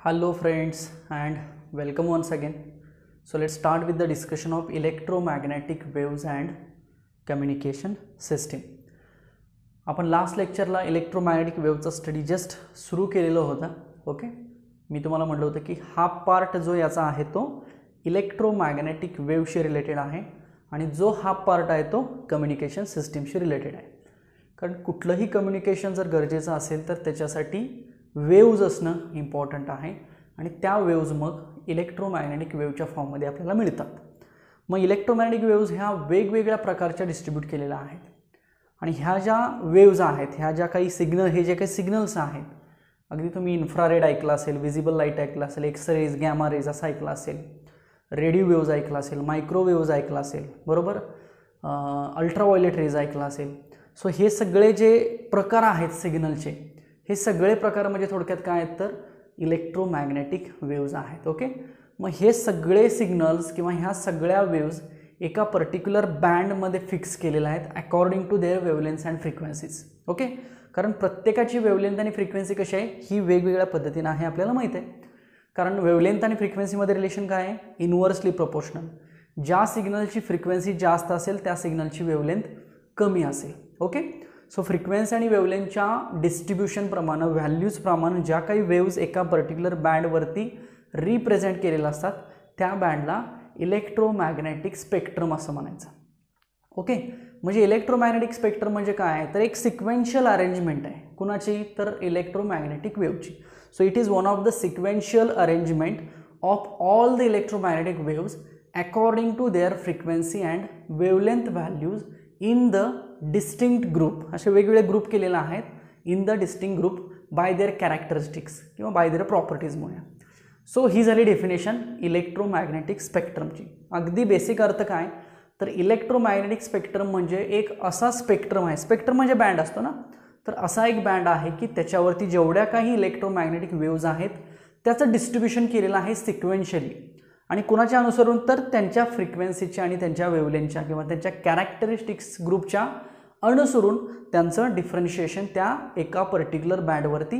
Hello friends and welcome once again. So let's start with the discussion of electromagnetic waves and communication system. आपण last लेक्चरला electromagnetic वेव्हचा study just सुरू केलेला होता. Okay, मी तुम्हाला म्हटलं होतं की हा पार्ट जो याचा आहे तो इलेक्ट्रोमॅग्नेटिक वेव्हशी रिलेटेड आहे आणि जो हा पार्ट आहे तो कम्युनिकेशन सिस्टीमशी रिलेटेड आहे. कारण कुठलंही कम्युनिकेशन जर गरजेचं असेल तर त्याच्यासाठी वेव्ज असणं इम्पॉर्टंट आहे आणि त्या वेव्ज मग इलेक्ट्रोमॅग्नेटिक वेव्हच्या फॉर्ममध्ये आपल्याला मिळतात. मग इलेक्ट्रोमॅग्नेटिक वेव्ज ह्या वेगवेगळ्या प्रकारच्या डिस्ट्रीब्यूट केलेल्या आहेत आणि ह्या ज्या वेव्ज आहेत ह्या ज्या काही हे जे काही सिग्नल्स आहेत, अगदी तुम्ही इन्फ्रारेड ऐकला असेल, विजिबल लाईट ऐकला असेल, एक्स रेज, गॅमा रेज असं ऐकला असेल, रेडिओ वेव्ज ऐकला असेल, मायक्रोवेव्ज ऐकला असेल, बरोबर, अल्ट्राव्हायोलेट रेज ऐकला असेल. सो हे सगळे जे प्रकार आहेत सिग्नलचे, हे सगळे प्रकार म्हणजे थोडक्यात काय आहेत तर इलेक्ट्रोमॅग्नेटिक वेव्ज आहेत. ओके, मग हे सगळे सिग्नल्स किंवा ह्या सगळ्या वेव्ज एका पर्टिक्युलर बँडमध्ये फिक्स केलेल्या आहेत according to their wavelength and frequencies. Okay, कारण प्रत्येकाची वेवलेन्थ आणि फ्रिक्वेन्सी कशी आहे ही वेगवेगळ्या पद्धतीने आहे आपल्याला माहीत आहे. कारण वेवलेन्थ आणि फ्रिक्वेन्सीमध्ये रिलेशन काय आहे, इनव्हर्सली प्रोपोर्शनल. ज्या सिग्नलची फ्रिक्वेन्सी जास्त असेल त्या सिग्नलची वेवलेन्थ कमी असेल. ओके, सो फ्रिक्वेन्सी आणि वेवलेन्थच्या डिस्ट्रीब्युशनप्रमाणे, व्हॅल्यूजप्रमाणे ज्या काही वेव्ज एका पर्टिक्युलर बँडवरती रिप्रेझेंट केलेल्या असतात त्या बँडला इलेक्ट्रोमॅग्नेटिक स्पेक्ट्रम असं म्हणायचं. ओके, म्हणजे इलेक्ट्रोमॅग्नेटिक स्पेक्ट्रम म्हणजे काय आहे तर एक सिक्वेन्शियल अरेंजमेंट आहे. कुणाची तर इलेक्ट्रोमॅग्नेटिक वेव्हची. So it is one of the sequential arrangement of all the electromagnetic waves according to their frequency and wavelength values in the distinct group. असे वेगवेगळे ग्रुप केलेले आहेत in the distinct group by their characteristics किंवा by their प्रॉपर्टीजमुळे. So ही झाली definition electromagnetic स्पेक्ट्रमची. अगदी basic अर्थ काय तर इलेक्ट्रोमॅग्नेटिक स्पेक्ट्रम म्हणजे एक असा स्पेक्ट्रम आहे, स्पेक्ट्रम म्हणजे बँड असतो ना, तर असा एक बँड आहे की त्याच्यावरती जेवढ्या काही इलेक्ट्रोमॅग्नेटिक वेव्ज आहेत त्याचं डिस्ट्रीब्युशन केलेलं आहे सिक्वेन्शियली. आणि कोणाच्या अनुसरून तर त्यांच्या फ्रिक्वेन्सीच्या आणि त्यांच्या वेवलेंथच्या किंवा त्यांच्या कॅरेक्टरिस्टिक्स ग्रुपच्या अनुसरून त्यांचं डिफरन्शिएशन त्या एका पर्टिक्युलर बँडवरती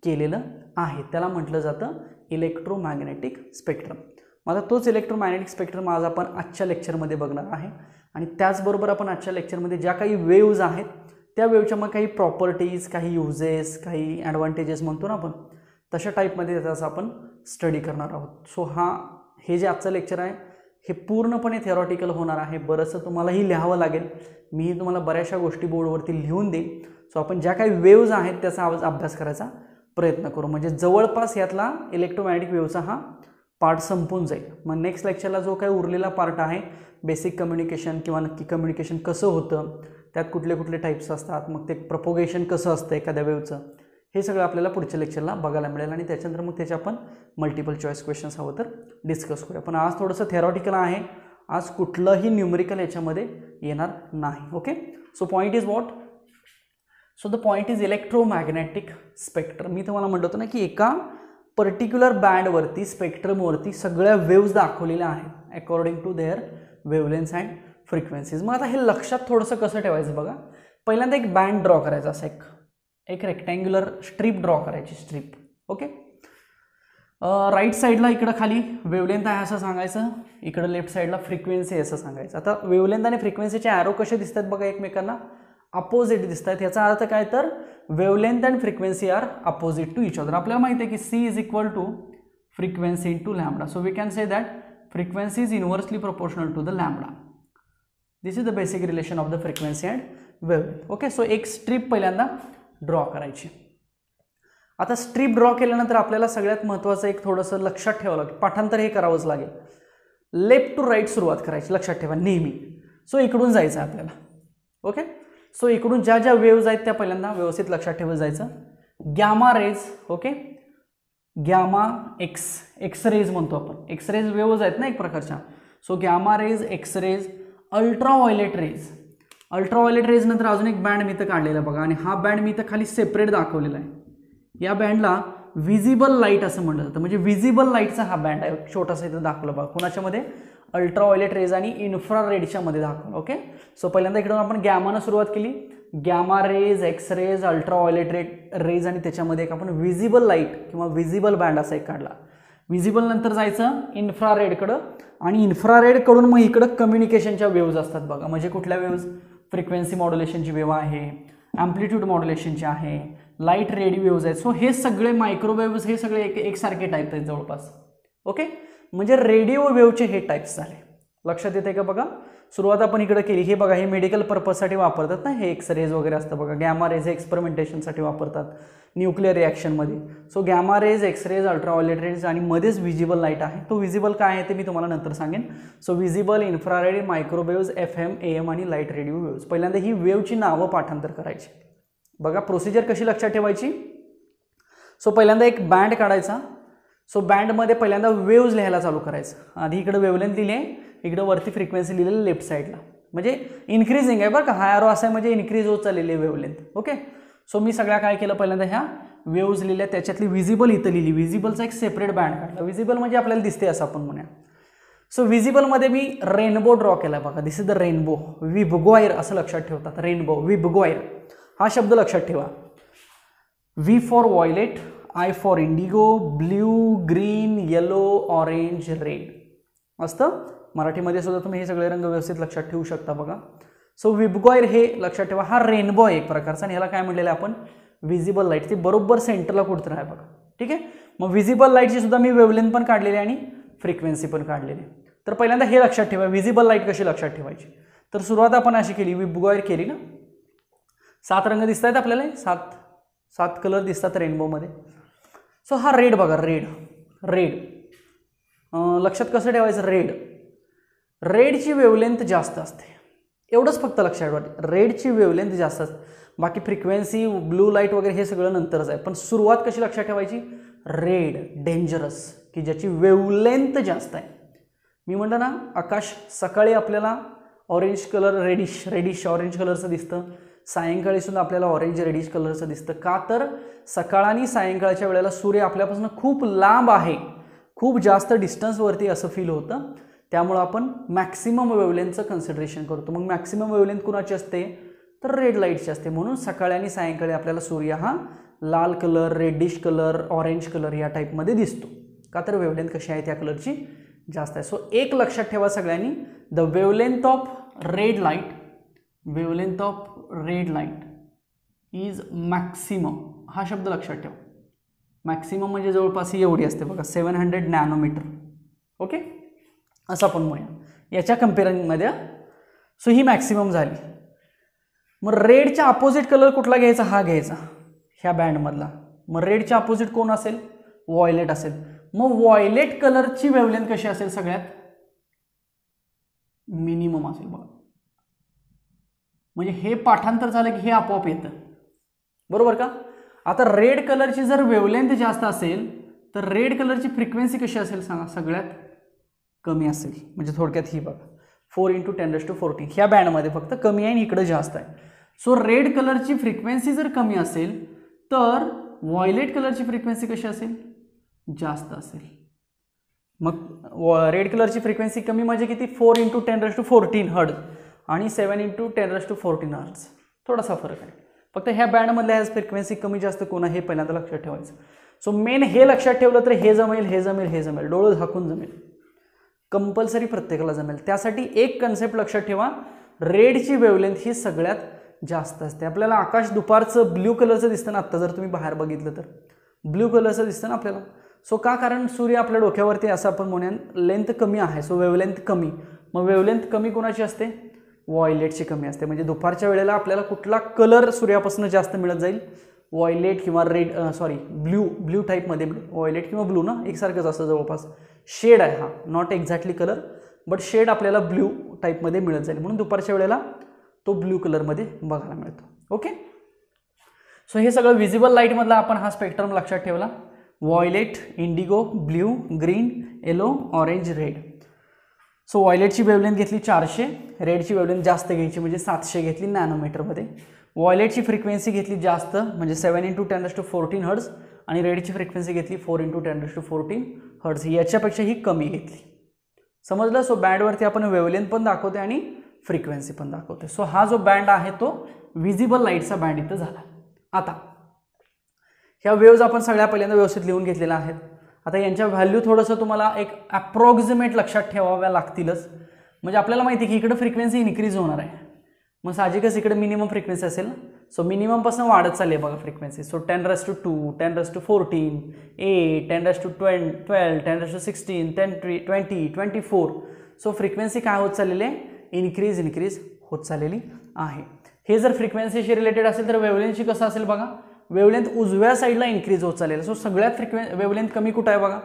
केलेलं आहे. त्याला म्हटलं जातं इलेक्ट्रोमॅग्नेटिक स्पेक्ट्रम. आता तोच इलेक्ट्रोमॅग्नेटिक स्पेक्ट्रम आज आपण आजच्या लेक्चरमध्ये बघणार आहे आणि त्याचबरोबर आपण आजच्या लेक्चरमध्ये ज्या काही वेव्ज आहेत त्या वेव्हच्या मग काही प्रॉपर्टीज, काही युजेस, काही ॲडव्हान्टेजेस म्हणतो ना आपण, तशा टाईपमध्ये त्याचा आपण स्टडी करणार आहोत. सो हे जे आजचं लेक्चर आहे हे पूर्णपणे थेरॉटिकल होणार आहे. बरंचसं तुम्हालाही लिहावं लागेल, मीही तुम्हाला बऱ्याचशा गोष्टी बोर्डवरती लिहून देईन. सो आपण ज्या काही वेव्ज आहेत त्याचा अभ्यास करायचा प्रयत्न करू, म्हणजे जवळपास यातला इलेक्ट्रोमॅग्नेटिक वेव्हचा हा पार्ट संपून जाईल. मग नेक्स्ट लेक्चरला जो काही उरलेला पार्ट आहे बेसिक कम्युनिकेशन किंवा नक्की कम्युनिकेशन कसं होतं, त्यात कुठले कुठले टाईप्स असतात, मग ते प्रपोगेशन कसं असतं एखाद्या वेव्हचं, हे सगळं आपल्याला पुढच्या लेक्चरला बघायला मिळेल आणि त्याच्यानंतर मग त्याचे आपण मल्टिपल चॉईस क्वेश्चन्स हवं तर डिस्कस करूया. पण आज थोडंसं थेरॉटिकल आहे, आज कुठलंही न्यूमेरिकल याच्यामध्ये येणार नाही. Okay, so point is what, so the point is electromagnetic spectrum. मी तुम्हाला म्हटलं होतं ना की एका पर्टिक्युलर बँडवरती स्पेक्ट्रमवरती सगळ्या वेव्ज दाखवलेल्या आहेत according to their wavelength and frequencies. मग आता हे लक्षात थोडंसं कसं ठेवायचं बघा. पहिल्यांदा एक बँड ड्रॉ करायचा, असं एक रेक्टँग्युलर स्ट्रीप ड्रॉ करायची, स्ट्रीप. ओके, राईट साईडला इकडं खाली वेवलेंथ आहे असं सांगायचं, इकडं लेफ्ट साईडला फ्रिक्वेन्सी आहे असं सांगायचं. आता वेवलेंथ आणि फ्रिक्वेन्सीचे ॲरो कसे दिसतात बघा, एकमेकांना अपोजिट दिसतात. याचा अर्थ काय तर wavelength and frequency are opposite to each other. आपल्याला माहिती आहे की c is equal to frequency into lambda. So we can say that frequency is inversely proportional to the lambda. This is the basic relation of the frequency and wavelength. Okay, so एक strip पहिल्यांदा draw करायची. आता strip draw केल्यानंतर आपल्याला सगळ्यात महत्त्वाचं एक थोडंसं लक्षात ठेवावं लागेल, पाठांतर हे करावंच लागेल. लेफ्ट टू राईट सुरुवात करायची, लक्षात ठेवा नेहमी. सो इकडून जायचं आहे आपल्याला. ओके, सो इकडून ज्या ज्या वेव्ज आहेत त्या पहिल्यांदा व्यवस्थित लक्षात ठेवत जायचं. Gamma rays, okay, gamma x rays म्हणतो आपण, एक्स रेज वेव्ज आहेत ना एक प्रकारच्या. So gamma rays, x rays, ultraviolet rays. Ultraviolet rays नंतर अजून एक बँड मी इथं काढलेला बघा आणि हा बँड मी इथं खाली सेपरेट दाखवलेला आहे. या बँडला विजिबल लाईट असं म्हटलं जातं, म्हणजे विजिबल लाईटचा हा बँड आहे, छोटासा इथं दाखवला बघा. कोणाच्यामध्ये, अल्ट्राव्हायोलेट रेज आणि इन्फ्रारेडच्या मध्ये दाखवलं. ओके, सो पहिल्यांदा इकडून आपण गॅमानं सुरुवात केली, gamma rays, x rays, ultraviolet rays आणि त्याच्यामध्ये एक आपण विजिबल लाईट किंवा विजिबल बँड असा एक काढला. विजिबल नंतर जायचं इन्फ्रारेडकडं आणि इन्फ्रारेडकडून मग इकडं कम्युनिकेशनच्या वेव्ज असतात बघा. म्हणजे कुठल्या वेव्ज? फ्रिक्वेन्सी मॉड्युलेशनची वेव्ह आहे, ॲम्प्लिट्यूड मॉड्युलेशनची आहे, लाईट रेडी वेव्ज आहेत. सो हे सगळे मायक्रोवेव्ज हे सगळे एकसारखे टाईप आहेत जवळपास. ओके, म्हणजे रेडिओ वेव्हचे हे टाईप्स झाले. लक्षात येते का बघा? सुरुवात आपण इकडे केली. हे बघा, हे मेडिकल पर्पजसाठी वापरतात ना, हे एक्स रेज वगैरे असतं बघा. गॅमा रेज हे एक्सपेरिमेंटेशनसाठी वापरतात न्यूक्लिअर रिॲक्शनमध्ये. So gamma rays, x rays, ultraviolet rays आणि मध्येच विजिबल लाईट आहे. तो विजिबल काय आहे ते मी तुम्हाला नंतर सांगेन. So visible, infrared, microwaves, FM, AM आणि लाईट रेडिओ वेव्ज. पहिल्यांदा ही वेव्हची नावं पाठांतर करायची. बघा प्रोसिजर कशी लक्षात ठेवायची. सो पहिल्यांदा एक बँड काढायचा. सो बँडमध्ये पहिल्यांदा वेव्ज लिहायला चालू करायचं. आधी इकडे वेव्हलेंथ लिहिली आहे, इकडे वरती फ्रिक्वेन्सी लिहिलेली लेफ्ट साईडला, म्हणजे इन्क्रीजिंग आहे बरं का. हा एरो असा आहे म्हणजे इन्क्रीज होत चाललेली आहे वेव्हलेंथ. ओके, सो मी सगळ्या काय केलं, पहिल्यांदा ह्या वेव्ज लिहिल्या, त्याच्यातली विजिबल इथं लिहिली. विजिबलचा एक सेपरेट बँड काढला. विजिबल म्हणजे आपल्याला दिसते असं आपण म्हणूया. सो विजिबलमध्ये मी रेनबो ड्रॉ केला बघा. दिस इज द रेनबो. विबग्वायर असं लक्षात ठेवतात. रेनबो, विबग्वायर हा शब्द लक्षात ठेवा. V for violet, I for Indigo, blue, green, yellow, orange, red असतं. मराठीमध्ये सुद्धा तुम्ही हे सगळे रंग व्यवस्थित लक्षात ठेवू शकता बघा. सो विबग्वायर हे लक्षात ठेवा. हा रेनबो आहे एक प्रकारचा आणि ह्याला काय म्हटलेलं आहे आपण? Visible light. ती बरोबर सेंटरला कुठतर आहे बघा. ठीक आहे, मग विजिबल लाईटची सुद्धा मी वेव्हलेंथ पण काढलेली आणि फ्रिक्वेन्सी पण काढलेली. तर पहिल्यांदा हे लक्षात ठेवा, विजिबल लाईट कशी लक्षात ठेवायची. तर सुरुवात आपण अशी केली, विबग्वायर केली ना. 7 रंग दिसत आहेत आपल्याला, 7 कलर दिसतात रेनबोमध्ये. सो हा रेड बघा, रेड लक्षात कसं ठेवायचं? रेडची वेव्हलेंथ जास्त असते, एवढंच फक्त लक्षात ठेवा. रेडची वेव्हलेंथ जास्त असते. बाकी फ्रिक्वेन्सी, ब्लू लाईट वगैरे हे सगळं नंतरच आहे. पण सुरुवात कशी लक्षात ठेवायची? रेड, डेंजरस, की ज्याची वेव्हलेंथ जास्त आहे. मी म्हणतो ना, आकाश सकाळी आपल्याला ऑरेंज कलर, रेडिश ऑरेंज कलरचं दिसतं. सायंकाळी सुद्धा आपल्याला ऑरेंज रेडिश कलरचं दिसतं. का तर सकाळ आणि सायंकाळच्या वेळेला सूर्य आपल्यापासून खूप लांब आहे, खूप जास्त डिस्टन्सवरती असं फील होतं. त्यामुळं आपण मॅक्सिमम वेव्हलेंथचं कन्सिडरेशन करतो. मग मॅक्सिमम वेव्हलेंथ कुणाची असते? तर रेड लाईटची असते. म्हणून सकाळी आणि सायंकाळी आपल्याला सूर्य हा लाल colour, reddish colour, orange colour या टाईपमध्ये दिसतो. का तर वेव्हलेंथ कशी आहे त्या कलरची जास्त आहे. सो एक लक्षात ठेवा सगळ्यांनी, the wavelength of red light is maximum. हा शब्द लक्षात ठेवा. मॅक्सिमम म्हणजे जवळपास ही एवढी असते बघा, 700 नॅनोमीटर. ओके, असं आपण म्हणूया याच्या कम्पेअरिंगमध्ये. सो ही मॅक्सिमम झाली. मग रेडच्या अपोजिट कलर कुठला घ्यायचा? हा घ्यायचा ह्या बँडमधला. मग रेडच्या अपोजिट कोण असेल? व्हायलेट असेल. मग व्हायलेट कलरची वेव्हलेंथ कशी असेल? सगळ्यात मिनिमम असेल बघा. म्हणजे हे पाठांतर झालं की हे आपोआप येतं, बरोबर का? आता रेड कलरची जर वेव्हलेंथ जास्त असेल तर रेड कलरची फ्रिक्वेन्सी कशी असेल सांगा? सगळ्यात कमी असेल. म्हणजे थोडक्यात ही बघा, 4 × 10⁻14 ह्या बँडमध्ये फक्त कमी आहे आणि इकडे जास्त आहे. सो रेड कलरची फ्रिक्वेन्सी जर कमी असेल तर व्हायलेट कलरची फ्रिक्वेन्सी कशी असेल? जास्त असेल. मग रेड कलरची फ्रिक्वेन्सी कमी म्हणजे किती? 4 × 10⁻14 हर्ट्ज आणि 7 × 10⁻14 हर्ट्ज. थोडासा फरक आहे फक्त. ह्या बँडमधल्या ह्याच फ्रिक्वेन्सी कमी जास्त कोण आहे हे पहिल्यांदा लक्षात ठेवायचं. सो मेन हे लक्षात ठेवलं तर हे जमेल, डोळं झाकून जमेल, कंपल्सरी प्रत्येकाला जमेल. त्यासाठी एक कन्सेप्ट लक्षात ठेवा, रेडची वेव्हलेंथ ही सगळ्यात जास्त असते. आपल्याला आकाश दुपारचं ब्ल्यू कलरचं दिसतं ना, आत्ता जर तुम्ही बाहेर बघितलं तर ब्ल्यू कलरचं दिसतं ना आपल्याला. सो का? कारण सूर्य आपल्या डोक्यावरती असं आपण म्हणूया लेंथ कमी आहे. सो वेव्हलेंथ कमी. मग वेव्हलेंथ कमी कोणाची असते? व्हायलेटची कमी असते. म्हणजे दुपारच्या वेळेला आपल्याला कुठला कलर सूर्यापासून जास्त मिळत जाईल? व्हायलेट किंवा ब्ल्यू टाईपमध्ये मिळेल. व्हायलेट किंवा ब्लू ना एकसारखंच असतं जवळपास. शेड आहे हा, not exactly colour but shade आपल्याला ब्ल्यू टाईपमध्ये मिळत जाईल. म्हणून दुपारच्या वेळेला तो ब्ल्यू कलरमध्ये बघायला मिळतो. ओके, सो हे सगळं विजिबल लाईटमधला आपण हा स्पेक्ट्रम लक्षात ठेवला. Violet, indigo, blue, green, yellow, orange, red. So व्हायलेटची वेव्हलेंथ घेतली 400, रेडची वेव्हलेंथ जास्त घ्यायची म्हणजे 700 घेतली नॅनोमीटरमध्ये. व्हायलेटची फ्रिक्वेन्सी घेतली जास्त म्हणजे 7 × 10⁻14 हर्ट्ज आणि रेडची फ्रिक्वेन्सी घेतली 4 × 10⁻14 हर्ट्ज. याच्यापेक्षा ही कमी घेतली. समजलं? सो बँडवरती आपण वेव्हलेंथ पण दाखवते आणि फ्रिक्वेन्सी पण दाखवते. सो हा जो बँड आहे तो विजिबल लाईटचा बँड इथं झाला. आता ह्या वेव्ज आपण सगळ्या पहिल्यांदा व्यवस्थित लिहून घेतलेल्या आहेत. आता यांच्या व्हॅल्यू थोडंसं तुम्हाला एक अप्रॉक्सिमेट लक्षात ठेवाव्या लागतीलच. म्हणजे आपल्याला माहिती आहे की इकडे फ्रिक्वेन्सी इन्क्रीज होणार आहे, मग साहजिकच इकडे मिनिमम फ्रिक्वेन्सी असेल ना. सो मिनिममपासून वाढत चालली आहे बघा फ्रिक्वेन्सी. सो 10⁻², 10⁻14, 8, 10⁻12, 10⁻16, 10, 20, 24. सो फ्रिक्वेन्सी काय होत चाललेली आहे, इन्क्रीज होत चाललेली आहे. हे जर फ्रिक्वेन्सीशी रिलेटेड असेल तर वेवलेंथची कसं असेल बघा, वेवलेंथ उजव्या साईडला इन्क्रीज होत चाललेलं. सो सगळ्यात वेवलेंथ कमी कुठं आहे बघा,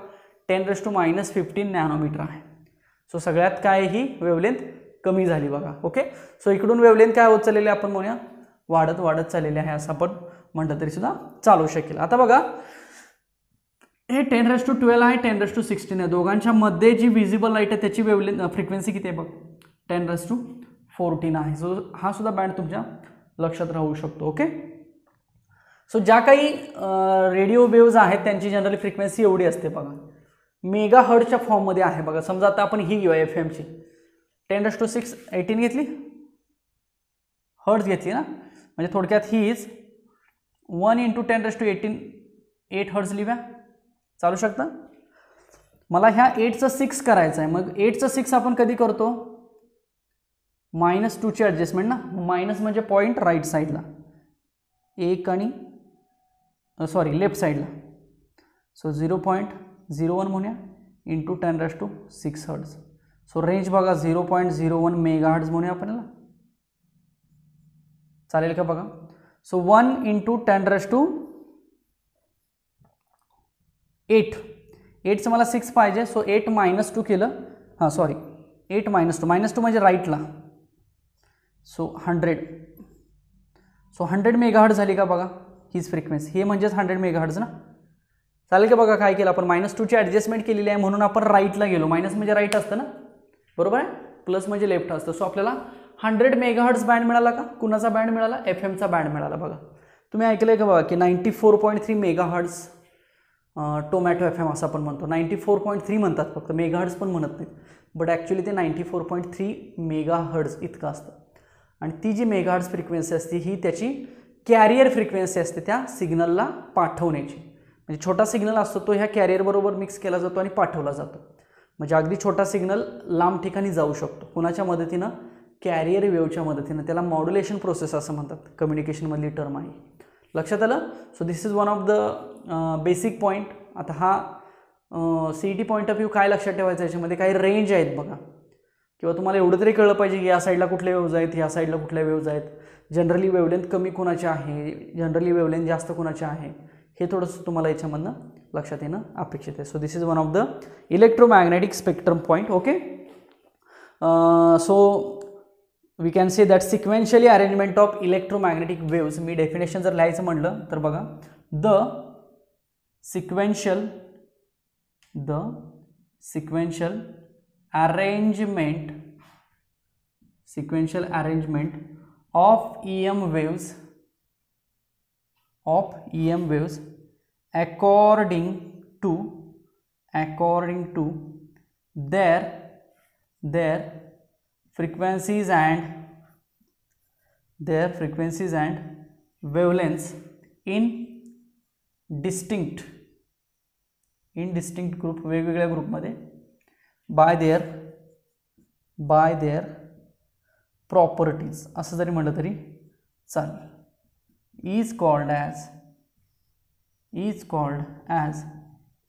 10⁻−15 नॅनोमीटर आहे. सो सगळ्यात काय ही वेवलेंथ कमी झाली बघा. ओके, सो इकडून वेवलेंथ काय होत चाललेली आहे आपण म्हणूया वाढत चाललेली आहे असं आपण म्हटलं तरी सुद्धा चालू शकेल. आता बघा हे 10⁻12 आहे, 10⁻16 आहे. दोघांच्या मध्ये जी विजिबल लाईट आहे त्याची वेवलेंथ फ्रिक्वेन्सी किती आहे बघ, 10⁻14 आहे. सो हा सुद्धा बँड तुमच्या लक्षात राहू शकतो. ओके, सो ज्या काही रेडिओ वेव्ज आहेत त्यांची जनरली फ्रिक्वेन्सी एवढी असते बघा, मेगा हर्ट्जच्या फॉर्ममध्ये आहे बघा. समजा आता आपण ही घेऊया FM ची 10⁻6 18 घेतली, हर्ट्ज घेतली ना, म्हणजे थोडक्यात हीच 1 × 10⁻18 8 हर्ट्ज लिहूया, चालू शकतं. मला ह्या 8चं 6 करायचं आहे. मग 8चं 6 आपण कधी करतो, -2 ची ॲडजस्टमेंट ना. मायनस म्हणजे पॉईंट राईट साईडला, एक आणि लेफ्ट साईडला. सो 0.01 म्हणूया × 10⁻6 हर्ट्ज. सो रेंज बघा 0.01 मेगाहर्ट्ज म्हणूया आपल्याला, चालेल का बघा. सो 1 × 10⁻8, 8चं मला 6 पाहिजे. सो 8 -2 केलं, 8 -2 म्हणजे राईटला. सो 100, सो 100 मेगाहर्ट्ज झाली का बघा हीच फ्रिक्वेन्सी. हे म्हणजेच 100 मेगाहर्ट्ज ना, चालेल का बघा. काय केलं आपण, -2 ची ॲडजस्टमेंट केलेली आहे म्हणून आपण राईटला गेलो. मायनस म्हणजे राईट असतं ना, बरोबर आहे, प्लस म्हणजे लेफ्ट असतं. सो आपल्याला 100 मेगाहर्ट्ज बँड मिळाला का, कुणाचा बँड मिळाला, FMचा बँड मिळाला बघा. तुम्ही ऐकलंय का बघा की 94.3 मेगाहर्ट्ज टोमॅटो FM असं आपण म्हणतो. 94.3 म्हणतात फक्त, मेगाहर्ट्ज पण म्हणत नाहीत, बट ॲक्च्युली ते 94.3 मेगाहर्ट्ज इतकं असतं. आणि ती जी मेगाहर्ट्ज फ्रिक्वेन्सी असते ही त्याची कॅरियर फ्रिक्वेन्सी असते त्या सिग्नलला पाठवण्याची. म्हणजे छोटा सिग्नल असतो तो ह्या कॅरियरबरोबर मिक्स केला जातो आणि पाठवला जातो. म्हणजे अगदी छोटा सिग्नल लांब ठिकाणी जाऊ शकतो. कुणाच्या मदतीनं, कॅरियर वेव्हच्या मदतीनं. त्याला मॉड्युलेशन प्रोसेस असं म्हणतात, कम्युनिकेशनमधली टर्म आहे. लक्षात आलं. So this is one of the basic point. आता हा CET पॉईंट ऑफ व्ह्यू काय लक्षात ठेवायचं, याच्यामध्ये काही रेंज आहेत बघा, किंवा तुम्हाला एवढं तरी कळलं पाहिजे की या साईडला कुठल्या वेव्ज आहेत, या साईडला कुठल्या वेव्ज आहेत, जनरली वेवलेंथ कमी कोणाचे आहे, जनरली वेवलेंथ जास्त कोणाचे आहे, हे थोडंसं तुम्हाला याच्यामधनं लक्षात येणं अपेक्षित आहे. So this is one of the electromagnetic spectrum point. Okay, so we can say that sequentially arrangement of electromagnetic waves. मी डेफिनेशन जर लिहायचं म्हटलं तर बघा, the sequential arrangement of EM waves according to their frequencies and wavelengths in distinct group, वेगवेगळ्या ग्रुपमध्ये by their properties असं जरी म्हटलं तरी चालेल. Is called as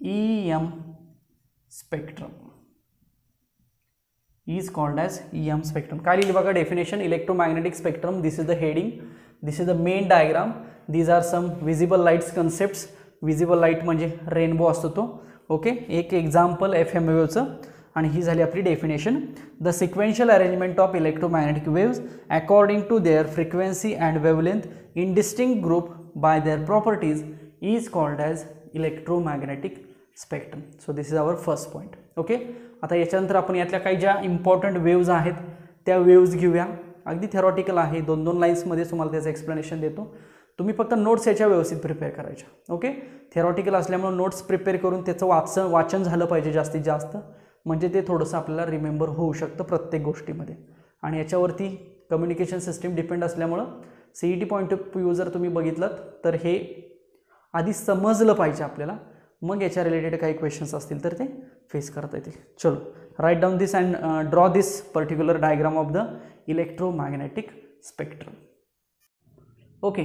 EM spectrum. काय लिहिली बघा definition, electromagnetic spectrum. This is the heading, this is the main diagram, these are some visible lights concepts. Visible light म्हणजे रेनबो असतो तो. ओके, एक एक्झाम्पल FM वेव्हचं, आणि ही झाली आपली definition. The sequential arrangement of electromagnetic waves according to their frequency and wavelength in distinct group by their properties is called as electromagnetic spectrum. So this is our first point. Okay, आता याच्यानंतर आपण यातल्या काही ज्या important waves आहेत त्या waves घेऊया. अगदी थेरॉटिकल आहे, 2-2 लाईन्समध्ये तुम्हाला त्याचं एक्सप्लेनेशन देतो. तुम्ही फक्त नोट्स याच्या व्यवस्थित प्रिपेअर करायच्या. ओके, थेरॉटिकल असल्यामुळे नोट्स प्रिपेअर करून त्याचं वाचन झालं पाहिजे जास्तीत जास्त, म्हणजे ते थोडंसं आपल्याला रिमेंबर होऊ शकतं प्रत्येक गोष्टीमध्ये. आणि याच्यावरती कम्युनिकेशन सिस्टीम डिपेंड असल्यामुळं CET पॉईंट ऑफ व्ह्यू जर तुम्ही बघितलं तर हे आधी समजलं पाहिजे आपल्याला, मग याच्या रिलेटेड काही क्वेश्चन्स असतील तर ते फेस करता येतील. चलो, write down this and draw this particular diagram of the electromagnetic spectrum. Okay,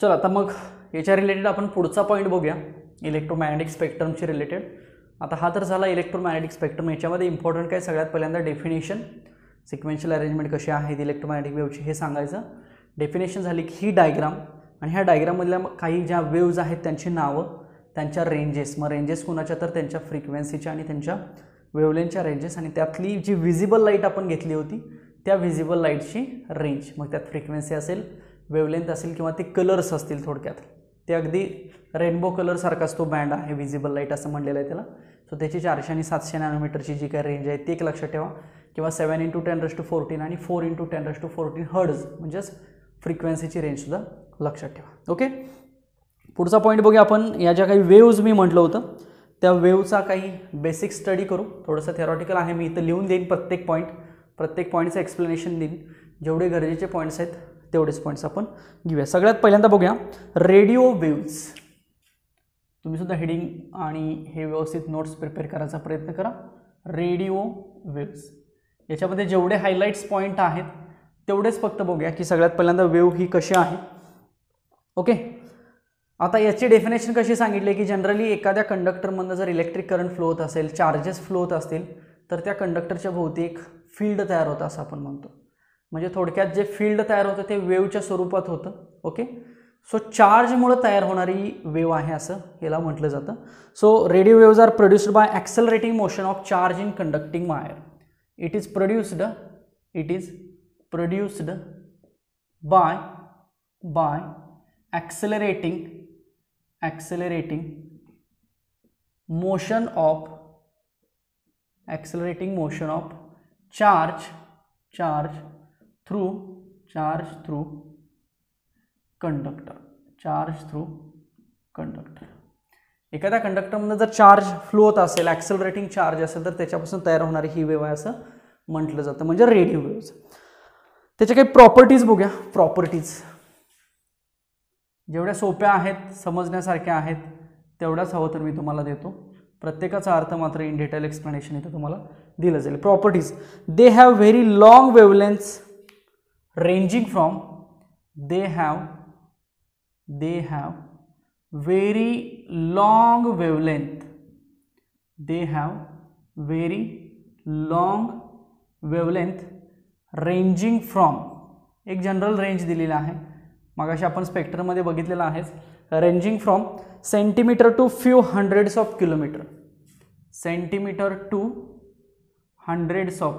चला आता मग याच्या रिलेटेड आपण पुढचा पॉईंट बघूया इलेक्ट्रोमॅग्नेटिक स्पेक्ट्रमशी रिलेटेड. आता हा तर झाला इलेक्ट्रोमॅग्नेटिक स्पेक्ट्रम. याच्यामध्ये इम्पॉर्टंट काय, सगळ्यात पहिल्यांदा डेफिनेशन, सिक्वेन्शियल अरेंजमेंट कशी आहे इलेक्ट्रोमॅग्नेटिक वेव्हची हे सांगायचं. डेफिनेशन झाली की ही डायग्राम, आणि ह्या डायग्राममधल्या काही ज्या वेव्ज आहेत त्यांची नावं, त्यांच्या रेंजेस. मग रेंजेस कोणाच्या, तर त्यांच्या फ्रिक्वेन्सीच्या आणि त्यांच्या वेव्हलेंथच्या रेंजेस, आणि त्यातली जी व्हिजिबल लाईट आपण घेतली होती त्या व्हिजिबल लाईटची रेंज. मग त्यात फ्रिक्वेन्सी असेल, वेव्हलेंथ असेल किंवा ते कलर्स असतील. थोडक्यात ते अगदी रेनबो कलरसारखाच तो बँड आहे व्हिजिबल लाईट असं म्हणलेलं आहे त्याला. सो त्याची 400 आणि 700 नॅनोमीटरची जी काही रेंज आहे ती एक लक्षात ठेवा, किंवा 7 × 10⁻14 आणि 4 × 10⁻14 हर्ट्ज म्हणजेच फ्रिक्वेन्सीची रेंजसुद्धा लक्षात ठेवा. ओके, पुढचा पॉईंट बघूया आपण. या ज्या काही वेव्ज मी म्हटलं होतं त्या वेव्हचा काही बेसिक स्टडी करू. थोडंसं थेरॉटिकल आहे, मी इथं लिहून देईन प्रत्येक पॉईंटचं एक्सप्लेनेशन देईन. जेवढे गरजेचे पॉईंट्स आहेत तेवढेच पॉईंट्स आपण घेऊया. सगळ्यात पहिल्यांदा बघूया रेडिओ वेव्ज. तुम्ही सुद्धा हेडिंग आणि हे व्यवस्थित नोट्स प्रिपेअर करायचा प्रयत्न करा. रेडिओ वेव्ज, याच्यामध्ये जेवढे हायलाइट्स पॉईंट आहेत तेवढेच फक्त बघूया की सगळ्यात पहिल्यांदा वेव्ह ही कशी आहे. ओके, आता याची डेफिनेशन कशी सांगितली की जनरली एखाद्या कंडक्टरमधनं जर इलेक्ट्रिक करंट फ्लो होत असेल, चार्जेस फ्लो होत असतील, तर त्या कंडक्टरच्या भोवती एक फील्ड तयार होतं असं आपण म्हणतो. म्हणजे थोडक्यात जे फील्ड तयार होतं ते वेव्हच्या स्वरूपात होतं. ओके, सो चार्जमुळे तयार होणारी वेव्ह आहे असं याला म्हटलं जातं. So radio waves are produced by accelerating motion of charge in conducting wire. It is produced by accelerating motion of charge through conductor. एखाद्या कंडक्टरमध्ये जर चार्ज फ्लो होत असेल, ॲक्सेलरेटिंग चार्ज असेल, तर त्याच्यापासून तयार होणारी ही वेव्ह आहे असं म्हटलं जातं, म्हणजे रेडिओ वेव्ज. त्याच्या काही प्रॉपर्टीज बघूया. प्रॉपर्टीज जेवढ्या सोप्या आहेत, समजण्यासारख्या आहेत, तेवढाच हवं तर मी तुम्हाला देतो. प्रत्येकाचा अर्थ मात्र इन डिटेल एक्सप्लेनेशन इथं तुम्हाला दिलं जाईल. Properties, they have very long wavelengths ranging from they have very long wavelength. Ranging from, एक जनरल रेंज दिलेला आहे, मगाशी आपण स्पेक्ट्रममध्ये बघितलेला आहे. Ranging from centimetre to few hundreds of kilometre. Centimetre to hundreds of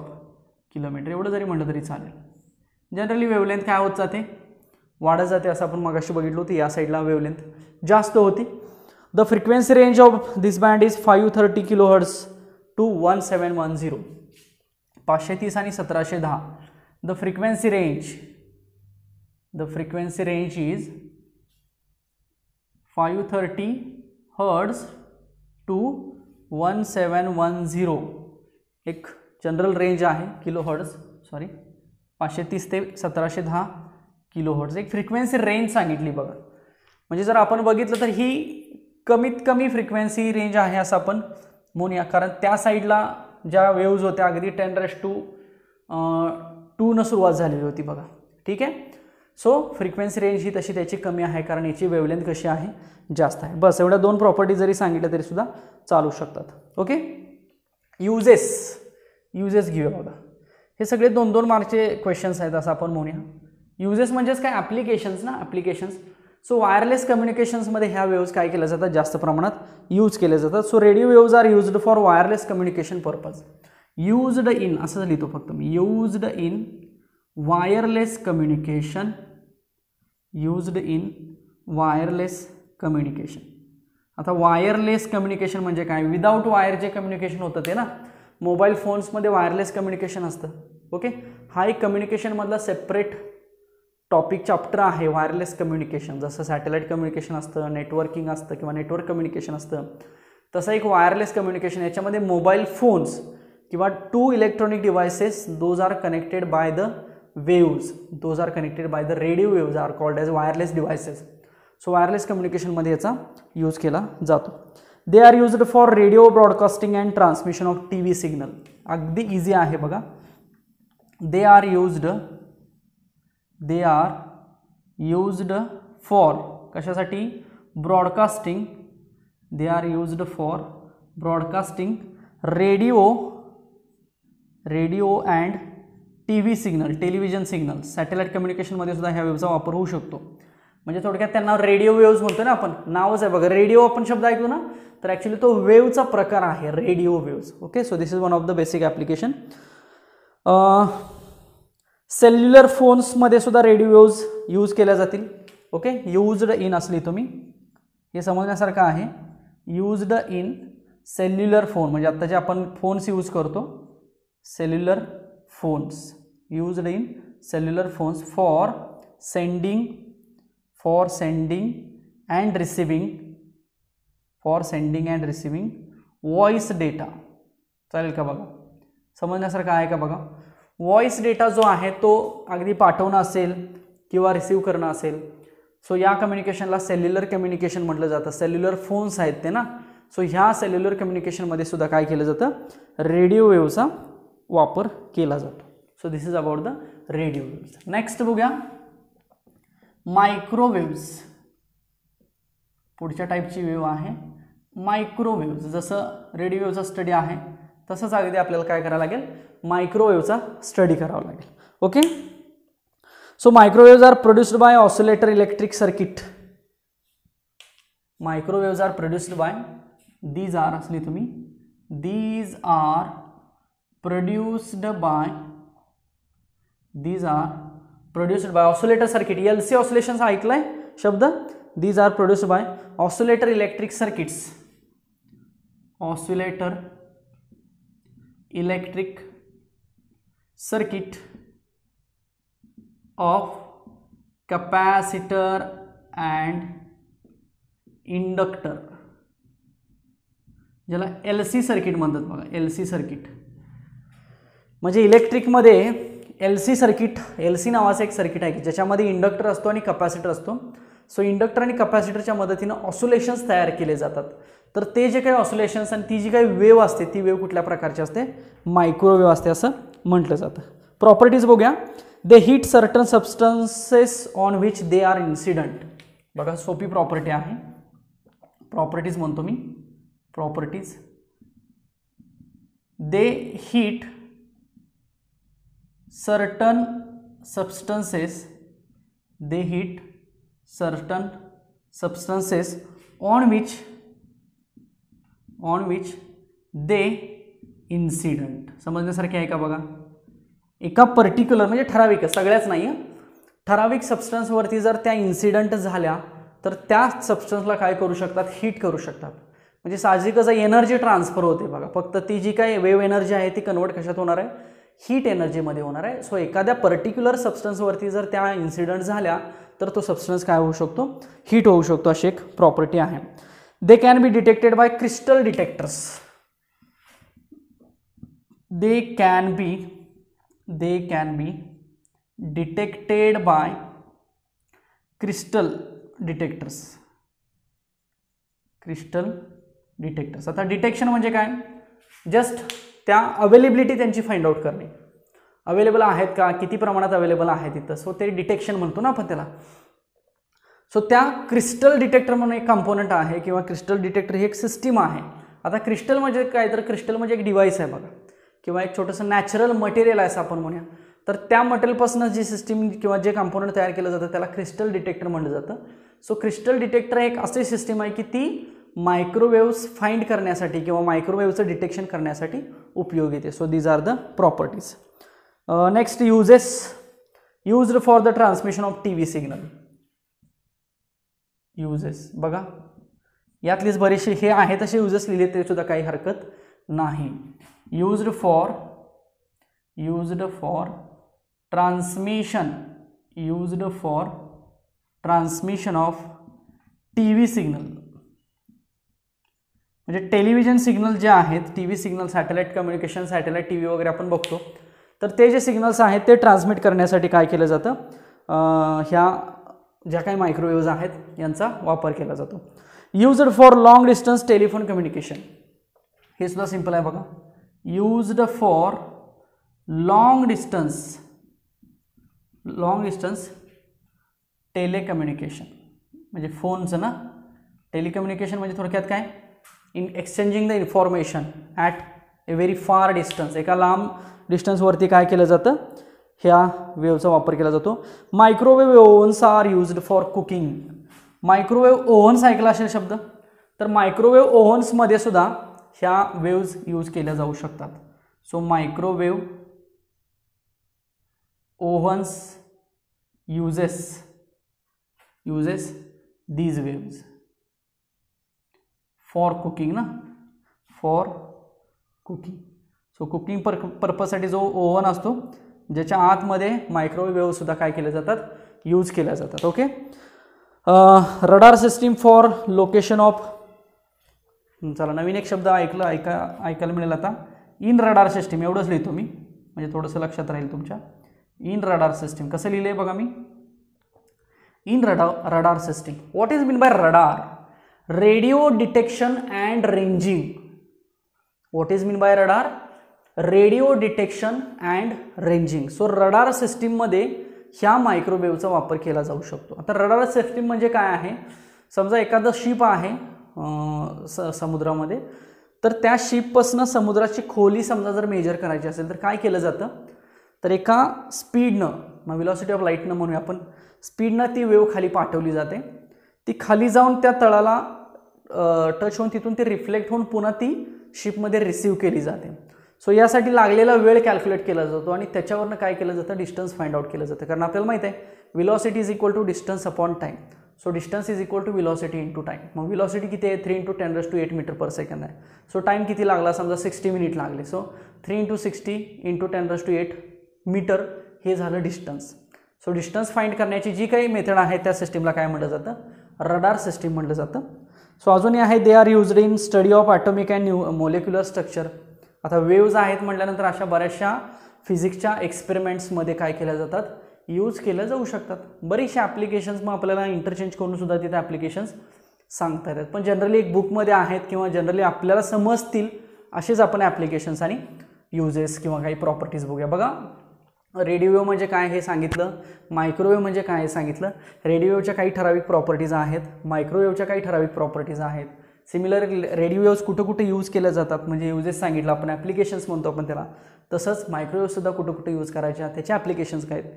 kilometre एवढं जरी म्हटलं तरी चालेल. जनरली वेव्हलेंथ काय होत जाते, वाढत जाते, असं आपण मगाशी बघितलं होतं. या साईडला वेव्हलेंथ जास्त होती. The frequency range of this band is 530 kHz to 1710. 530 आणि 1710. The frequency range is 530 Hz to 1710. एक जनरल रेंज आहे किलो-हर्ट्ज, 530 ते 1710 kHz एक फ्रिक्वेन्सी रेंज सांगितली बघा. म्हणजे जर आपण बघितलं तर ही कमीत कमी फ्रिक्वेन्सी रेंज आहे असं आपण म्हणूया, कारण त्या साईडला ज्या वेव्ज होत्या अगदी 10⁻² न सुरुवात झालेली होती बघा. ठीक आहे, सो फ्रिक्वेन्सी रेंज ही तशी त्याची कमी आहे, कारण याची वेव्हलेंथ कशी आहे, जास्त आहे. बस एवढ्या दोन प्रॉपर्टी जरी सांगितल्या तरी सुद्धा चालू शकतात. ओके, युजेस घेऊया बघा. हे सगळे 2-2 मार्कचे क्वेश्चन्स आहेत असं आपण म्हणूया. युजेस म्हणजेच काय, ॲप्लिकेशन्स ना, ॲप्लिकेशन्स. सो वायरलेस कम्युनिकेशन्समध्ये ह्या वेव्ज काय केल्या जातात, जास्त प्रमाणात यूज केल्या जातात. So radio waves are used for wireless communication purpose. Used in असं लिहितो फक्त मी, युज्ड इन वायरलेस कम्युनिकेशन. आता वायरलेस कम्युनिकेशन म्हणजे काय, विदाउट वायर जे कम्युनिकेशन होतं ते ना. मोबाईल फोन्समध्ये वायरलेस कम्युनिकेशन असतं. ओके, हा एक कम्युनिकेशनमधला सेपरेट टॉपिक चॅप्टर आहे वायरलेस कम्युनिकेशन. जसं सॅटेलाईट कम्युनिकेशन असतं, नेटवर्किंग असतं किंवा नेटवर्क कम्युनिकेशन असतं, तसं एक वायरलेस कम्युनिकेशन. याच्यामध्ये मोबाईल फोन्स किंवा 2 electronic devices, those are connected by the waves. Those are connected by the radio waves are called as wireless devices. So wireless communication मध्ये याचा यूज केला जातो. They are used for radio broadcasting and transmission of TV signal. अगदी easy आहे बघा. They are used for कशासाठी? Broadcasting. They are used for broadcasting radio and TV signal, television signal. Satellite कम्युनिकेशनमध्ये सुद्धा ह्या वेव्हचा वापर होऊ शकतो. म्हणजे थोडक्यात त्यांना रेडिओ वेव्स म्हणतो ना आपण, नावच आहे बघा. रेडिओ आपण शब्द ऐकतो ना, तर ॲक्च्युली तो वेव्हचा प्रकार आहे radio waves. Okay, so this is one of the basic application. Cellular फोन्समध्ये सुद्धा रेडिओ वेव्स यूज केल्या जातील. ओके, यूज्ड इन असली तुम्ही, हे समजण्यासारखं आहे. यूज्ड इन सेल्युलर फोन म्हणजे आता जे आपण फोन्स यूज करतो, cellular phones, used in cellular phones for sending and receiving voice data. चालेल का बघा, समजण्यासारखं आहे का बघा. व्हॉइस डेटा जो आहे तो अगदी पाठवणं असेल किंवा रिसीव्ह करणं असेल, सो या कम्युनिकेशनला सेल्युलर कम्युनिकेशन म्हटलं जातं. सेल्युलर फोन्स आहेत ते ना, सो ह्या सेल्युलर कम्युनिकेशनमध्ये सुद्धा काय केलं जातं, रेडिओ वेव्हचा वापर केला जातो. So this is about the radio waves. Next बघूया मायक्रोवेव्स. पुढच्या टाईपची वेव्ह आहे मायक्रोवेव्स. जसं रेडिओ वेव्हचा स्टडी आहे तसंच अगदी आपल्याला काय करावं लागेल, मायक्रोवेव्हचा स्टडी करावा लागेल. Okay, so microwaves are produced by oscillator electric circuit. Microwaves are produced by, these are असली तुम्ही, these are produced by oscillator circuit. LC oscillations ऐकलाय शब्द. these are produced by oscillator electric circuits. oscillator electric circuit of capacitor and inductor, ज्याला LC circuit म्हणतात बघा. LC circuit म्हणजे इलेक्ट्रिकमध्ये LC circuit, LC नावाचं एक circuit आहे की ज्याच्यामध्ये इंडक्टर असतो आणि कपॅसिटर असतो. सो इंडक्टर आणि कपॅसिटरच्या मदतीनं ऑसिलेशन्स तयार केले जातात. तर ते जे काही ऑसिलेशन्स आणि ती जी काही वेव्ह असते ती वेव्ह कुठल्या प्रकारची असते, मायक्रोवेव्ह असते असं म्हटलं जातं. प्रॉपर्टीज बघूया. They hit certain substances on which they are incident. बघा सोपी प्रॉपर्टी आहे, प्रॉपर्टीज म्हणतो मी. Properties, they hit certain substances on which they incident. समजण्यासारखे आहे का बघा. एका पर्टिक्युलर म्हणजे ठराविक, सगळ्याच नाही, ठराविक सबस्टन्सवरती जर त्या इन्सिडंट झाल्या तर त्या सबस्टन्सला काय करू शकतात, हिट करू शकतात. म्हणजे साहजिकच एनर्जी ट्रान्सफर होते बघा. फक्त ती जी काही वेव्ह एनर्जी आहे ती कन्वर्ट कशात होणार आहे, हीट एनर्जीमध्ये होणार आहे. सो एखाद्या पर्टिक्युलर सबस्टन्सवरती जर त्या इन्सिडंट झाल्या तर तो सबस्टन्स काय होऊ शकतो, हीट होऊ शकतो. अशी एक प्रॉपर्टी आहे. They can be detected by crystal detectors. They can be detected by crystal detectors. आता डिटेक्शन म्हणजे काय, जस्ट त्या अवेलेबिलिटी त्यांची फाइंड आउट करणे. अवेलेबल आहेत का, किती प्रमाणात अवेलेबल आहे तिथं, सो ते डिटेक्शन म्हणतो ना आपण त्याला. सो त्या क्रिस्टल डिटेक्टर म्हणून एक कंपोनंट आहे किंवा क्रिस्टल डिटेक्टर ही एक सिस्टीम आहे. आता क्रिस्टल म्हणजे काय, तर क्रिस्टल म्हणजे एक डिव्हाइस आहे बघा, किंवा एक छोटंसं नॅचरल मटेरियल आहे असं आपण म्हणूया. तर त्या मटेरियलपासून जी सिस्टीम किंवा जे कंपोनंट तयार केलं जातं त्याला क्रिस्टल डिटेक्टर म्हटलं जातं. सो क्रिस्टल डिटेक्टर एक अशी सिस्टीम आहे की ती मायक्रोवेव्स फाइंड करण्यासाठी किंवा मायक्रोवेव्हचं डिटेक्शन करण्यासाठी उपयोगी येते. So these are the properties. Next, used for the transmission of TV signal. Uses बघा, यातलीच बरेचसे हे आहेत असे युजेस लिहिले तरी सुद्धा काही हरकत नाही. Used for transmission of TV signal. म्हणजे टेलिव्हिजन सिग्नल जे आहेत, TV signal, satellite communication, satellite TV वगैरे आपण बघतो, तर ते जे सिग्नल्स आहेत ते ट्रान्समिट करण्यासाठी काय केलं जातं, ह्या ज्या काही मायक्रोवेव्ज आहेत यांचा वापर केला जातो. Used for long distance telephone communication, हे सुद्धा सिंपल आहे बघा. Used for long distance telecommunication, म्हणजे फोनचं ना, टेलिकम्युनिकेशन म्हणजे थोडक्यात काय, in exchanging the information at a very फार डिस्टन्स, एका लांब डिस्टन्सवरती काय केलं जातं, ह्या वेव्हचा वापर केला जातो. Microwave ovens are used for cooking. Microwave ovens ऐकला असेल शब्द, तर मायक्रोवेव्ह ओव्हन्समध्ये सुद्धा ह्या वेव्ज यूज केल्या जाऊ शकतात. So microwave wovens uses these waves for cooking ना, for cooking. सो कुकिंग पर्पजसाठी जो ओव्हन असतो ज्याच्या आतमध्ये मायक्रोवेव्ह सुद्धा काय केले जातात, यूज केल्या जातात. Okay. Radar system for location of, चला नवीन एक शब्द ऐकायला मिळेल आता, इन रडार सिस्टीम, एवढंच लिहितो मी म्हणजे थोडंसं लक्षात राहील तुमच्या. इन रडार सिस्टीम कसं लिहिलंय बघा मी, in radar system. What is mean by radar? Radio detection and ranging. What is mean by radar? Radio detection and ranging. So radar सिस्टीममध्ये ह्या मायक्रोवेव्हचा वापर केला जाऊ शकतो. आता रडार सिस्टीम म्हणजे काय आहे, समजा एखादं शिप आहे समुद्रामध्ये, तर त्या शिपपासून समुद्राची खोली समजा जर मेजर करायची असेल तर काय केलं जातं, तर एका स्पीडनं, मग व्हेलॉसिटी ऑफ लाईटनं म्हणूया आपण, स्पीडनं ती वेव्ह खाली पाठवली जाते. ती खाली जाऊन त्या तळाला टच होऊन तिथून ती रिफ्लेक्ट होऊन पुन्हा ती शिपमध्ये रिसीव्ह केली जाते. सो यासाठी लागलेला वेळ कॅल्क्युलेट केला जातो आणि त्याच्यावरनं काय केलं जातं, डिस्टन्स फाइंड आउट केलं जातं. कारण आपल्याला माहिती आहे velocity is equal to distance upon time. So distance is equal to velocity into time. मग व्हेलॉसिटी किती आहे, 3 × 10⁸ मीटर पर सेकंद आहे. सो टाईम किती लागला, समजा 60 मिनिट लागले. सो 3 × 60 × 10⁸ मीटर हे झालं डिस्टन्स. सो डिस्टन्स फाइंड करण्याची जी काही मेथड आहे त्या सिस्टीमला काय म्हटलं जातं, रडार सिस्टीम म्हटलं जातं. सो अजूनही आहे, they are used in study of atomic and molecular structure. आता वेव्ज आहेत म्हटल्यानंतर अशा बऱ्याचशा फिजिक्सच्या एक्सपेरिमेंट्समध्ये काय केल्या जातात, यूज केल्या जाऊ शकतात. बरीचशा ॲप्लिकेशन्स मग आपल्याला इंटरचेंज करून सुद्धा तिथे ॲप्लिकेशन्स सांगता येतात. पण जनरली एक बुकमध्ये आहेत किंवा जनरली आपल्याला समजतील असेच आपण ॲप्लिकेशन्स आणि युजेस किंवा काही प्रॉपर्टीज बघूया. बघा, रेडिओ म्हणजे काय हे सांगितलं, मायक्रोवेव्ह म्हणजे काय हे सांगितलं. रेडिओच्या काही ठराविक प्रॉपर्टीज आहेत, मायक्रोवेव्हच्या काही ठराविक प्रॉपर्टीज आहेत. सिमिलर रेडिओज कुठं कुठे यूज केल्या जातात म्हणजे युजेस सांगितलं आपण, ॲप्लिकेशन्स म्हणतो आपण त्याला. तसंच मायक्रोवेव्हसुद्धा कुठं कुठे यूज करायच्या, त्याच्या ॲप्लिकेशन्स काय आहेत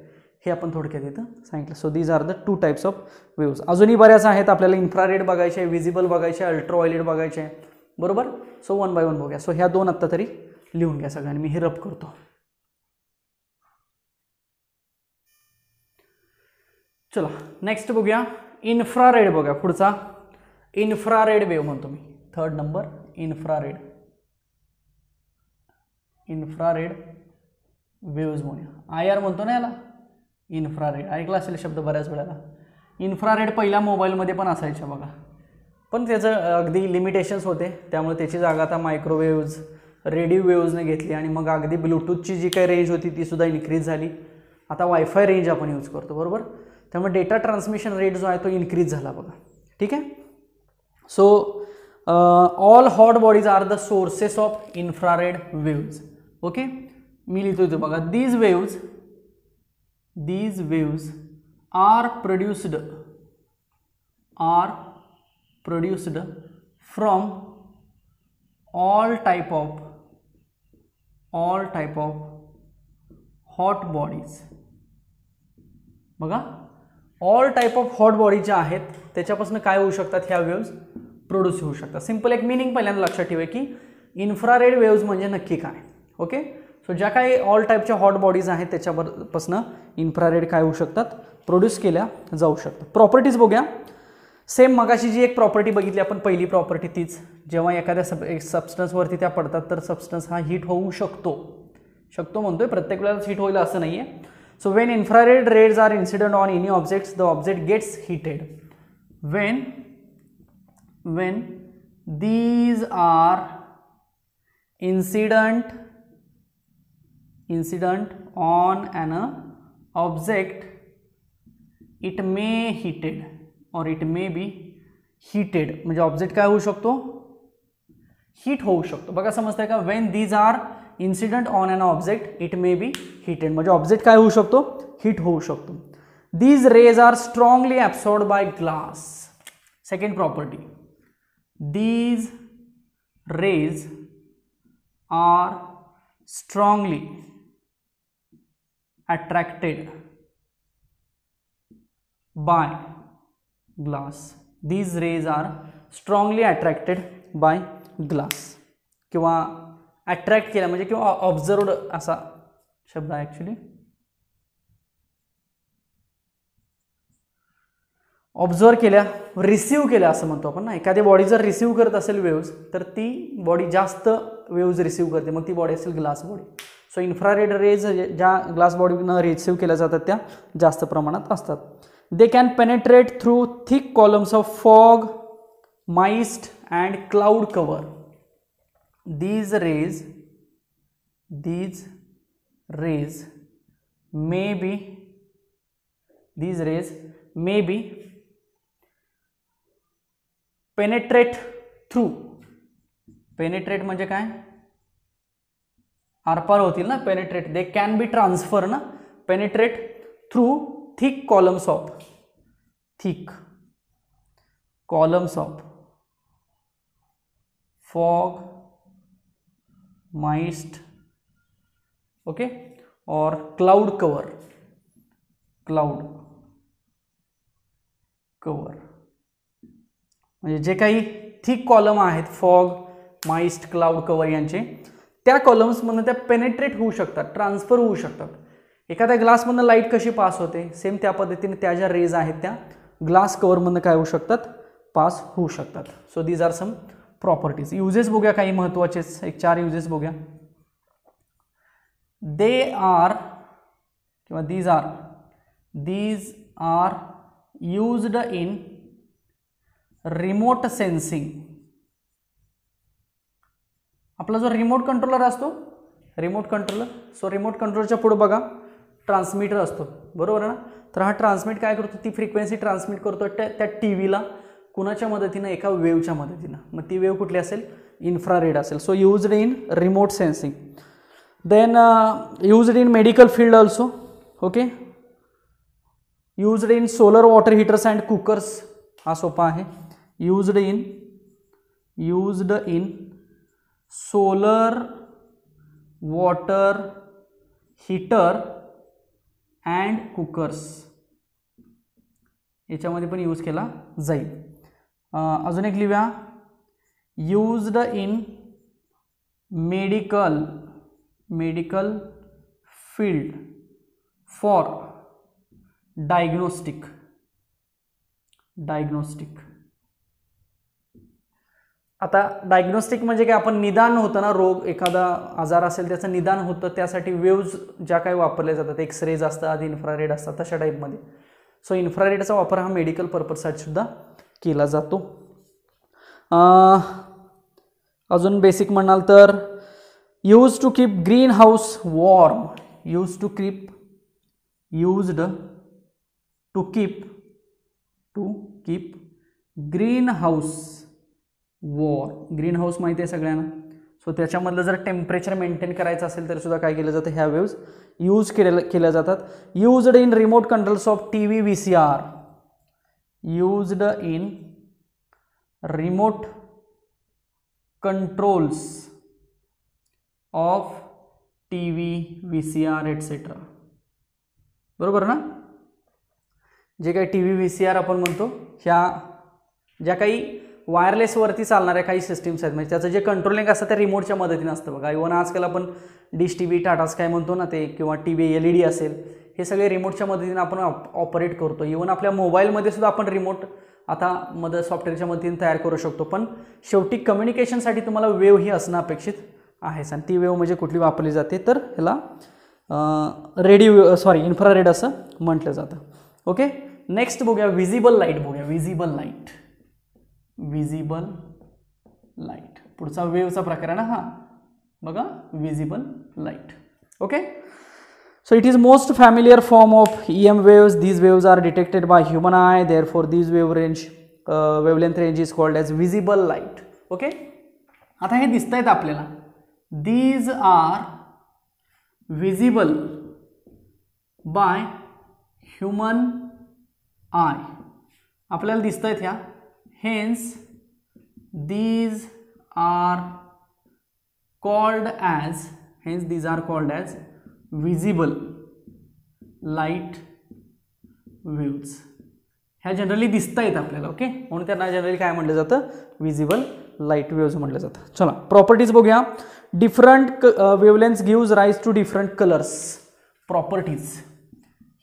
हे आपण थोडक्यात इथं सांगितलं. So these are the 2 types of waves. अजूनही बऱ्याच आहेत, आपल्याला इन्फ्रारेड बघायचे आहे, विजिबल बघायचे आहे, अल्ट्राव्हायोलेट बघायचे आहे, बरोबर. सो 1 बाय 1 बघूया. सो ह्या 2 आत्ता तरी लिहून घ्या सगळ्यांनी, मी हे रब करतो. चला नेक्स्ट बघूया, इन्फ्रारेड बघा पुढचा. इन्फ्रारेड वेव्ह म्हणतो मी, 3rd number infrared. Infrared waves म्हणूया, IR म्हणतो ना याला, इन्फ्रारेड ऐकला असेल शब्द बऱ्याच वेळेला. इन्फ्रारेड पहिल्या मोबाईलमध्ये पण असायच्या बघा, पण त्याचं अगदी लिमिटेशन्स होते, त्यामुळे त्याची जागा आता मायक्रोवेव्ज, रेडिओ वेव्जने घेतली आणि मग अगदी ब्लूटूथची जी काही रेंज होती ती सुद्धा इन्क्रीज झाली. आता वायफाय रेंज आपण यूज करतो, बरोबर. त्यामुळे डेटा ट्रान्समिशन रेट जो आहे तो इन्क्रीज झाला बघा, ठीक आहे. So all hot bodies are the sources of infrared waves. Okay, मी लिहितो इथे बघा, these waves are produced from all type of hot bodies. बघा, all type of hot body ज्या आहेत त्याच्यापासून काय होऊ शकतात, ह्या वेव्ज प्रोड्यूस होऊ शकतात. सिंपल एक मिनिंग पहिल्यांदा लक्षात ठेवा की इन्फ्रारेड वेव्ज म्हणजे नक्की काय. ओके, सो ज्या काही ऑल टाईपच्या हॉट बॉडीज आहेत त्याच्यापासून इन्फ्रारेड काय होऊ शकतात, प्रोड्यूस केल्या जाऊ शकतात. प्रॉपर्टीज बघूया. सेम मगाशी जी एक प्रॉपर्टी बघितली आपण, पहिली प्रॉपर्टी तीच, जेव्हा एखाद्या सबस्टन्सवरती त्या पडतात तर सबस्टन्स हा हीट होऊ शकतो म्हणतोय, प्रत्येक वेळेला हीट होईल असं नाही आहे. So when infrared rays are incident on any objects the object gets heated. when these are incident incident on an object, it may heated or it may be heated. म्हणजे ऑब्जेक्ट काय होऊ शकतो, heat होऊ शकतो. बघा समजतंय का, when these are incident on an object it may be heated, म्हणजे ऑब्जेक्ट काय होऊ शकतो, हिट होऊ शकतो. These rays are strongly absorbed by glass. Second property, these rays are strongly attracted by glass. These rays are strongly attracted by glass, किंवा attract केला म्हणजे किंवा ऑब्झर्वड असा शब्द आहे ॲक्च्युली. ऑब्झर्व केल्या, रिसीव्ह केल्या असं म्हणतो आपण ना. एखादी बॉडी जर रिसीव्ह करत असेल वेव्ज तर ती बॉडी जास्त वेव्ज रिसीव्ह करते, मग ती बॉडी असेल glass body. So infrared rays ज्या ग्लास बॉडीनं रिसीव्ह केल्या जातात त्या जास्त प्रमाणात असतात. They can penetrate through thick columns of fog, mist and cloud cover. These rays may be penetrate through. penetrate म्हणजे काय, आरपार होतील ना. penetrate, they can be transfer ना. penetrate through thick columns of fog, mist, okay, or cloud cover. म्हणजे जे काही thick column आहेत, फॉग, माइस्ट, क्लाउड कवर यांचे, त्या कॉलम्समधून त्या पेनेट्रेट होऊ शकतात, ट्रान्सफर होऊ शकतात. एखाद्या ग्लासमधून लाईट कशी पास होते, सेम त्या पद्धतीने त्या ज्या रेज आहेत त्या ग्लास कवरमधून काय होऊ शकतात, पास होऊ शकतात. So these are some properties. Uses बघूया काही महत्त्वाचेच, एक 4 युजेस बघूया. दे आर किंवा these are used in remote sensing. आपला जो रिमोट कंट्रोलर असतो, रिमोट कंट्रोलर, सो रिमोट कंट्रोलरच्या पुढे बघा ट्रान्समीटर असतो, बरोबर ना. तर हा ट्रान्समिट काय करतो, ती फ्रिक्वेन्सी ट्रान्समिट करतो त्या टी व्हीला कुणाच्या मदतीनं, एका वेव्हच्या मदतीनं. मग ती वेव्ह कुठली असेल, इन्फ्रारेड असेल. So used in remote sensing. Then used in medical field also, okay. Used in solar water heaters and cookers, हा सोपा आहे. Used in solar water heater and cookers, याच्यामध्ये पण यूज केला जाईल. अजून एक लिहूया, used in medical field for diagnostic. आता डायग्नोस्टिक म्हणजे काय, आपण निदान होतं ना, रोग एखादा आजार असेल त्याचं निदान होतं, त्यासाठी वेव्ज ज्या काही वापरल्या जातात, एक्सरेज असतात, इन्फ्रारेड असतात, तशा टाईपमध्ये. सो इन्फ्रारेडचा वापर हा मेडिकल पर्पजसाठी सुद्धा केला जातो. अजून बेसिक म्हणाल तर use to keep green house warm. Used to keep green house warm. Green house माहिती आहे सगळ्यांना. सो त्याच्यामधलं जर टेम्परेचर मेंटेन करायचं असेल तर सुद्धा काय केलं जातं, ह्या वेव्स यूज केल्या जातात. Used in remote controls of TV, VCR. Used in remote controls of TV, VCR etcetera. बरोबर ना. जे काही टीव्ही, VCR आपण म्हणतो, ह्या ज्या काही वायरलेसवरती चालणाऱ्या काही सिस्टीम्स आहेत, म्हणजे त्याचं जे कंट्रोलिंग असतं ते रिमोटच्या मदतीने असतं. बघा इव्हन आजकाल आपण dish T V, Tata sky म्हणतो ना ते, किंवा TV LED असेल, हे सगळे रिमोटच्या मदतीने आपण ऑपरेट करतो. इव्हन आपल्या मोबाईलमध्ये सुद्धा आपण रिमोट आता सॉफ्टवेअरच्या मदतीने तयार करू शकतो. पण शेवटी कम्युनिकेशनसाठी तुम्हाला वेव्ह ही असणं अपेक्षित आहेच. आणि ती वेव्ह म्हणजे कुठली वापरली जाते तर ह्याला इन्फ्रारेड असं म्हटलं जातं. ओके. नेक्स्ट बघूया विजिबल लाईट. विजिबल लाईट पुढचा वेव्हचा प्रकार आहे ना. हा बघा visible light. Okay, so it is most familiar form of EM waves. These waves are detected by human eye, therefore these wavelength range is called as visible light. Okay, आता हे दिसतायत आपल्याला, these are visible by human eye, आपल्याला दिसतायत ह्या, hence these are called as visible light waves. ह्या generally दिसतायत आपल्याला. ओके, म्हणून त्यांना जनरली काय म्हटलं जातं, विजिबल लाईट वेव्स म्हटलं जातं. चला प्रॉपर्टीज बघूया. Different wavelengths gives rise to different colours. Properties,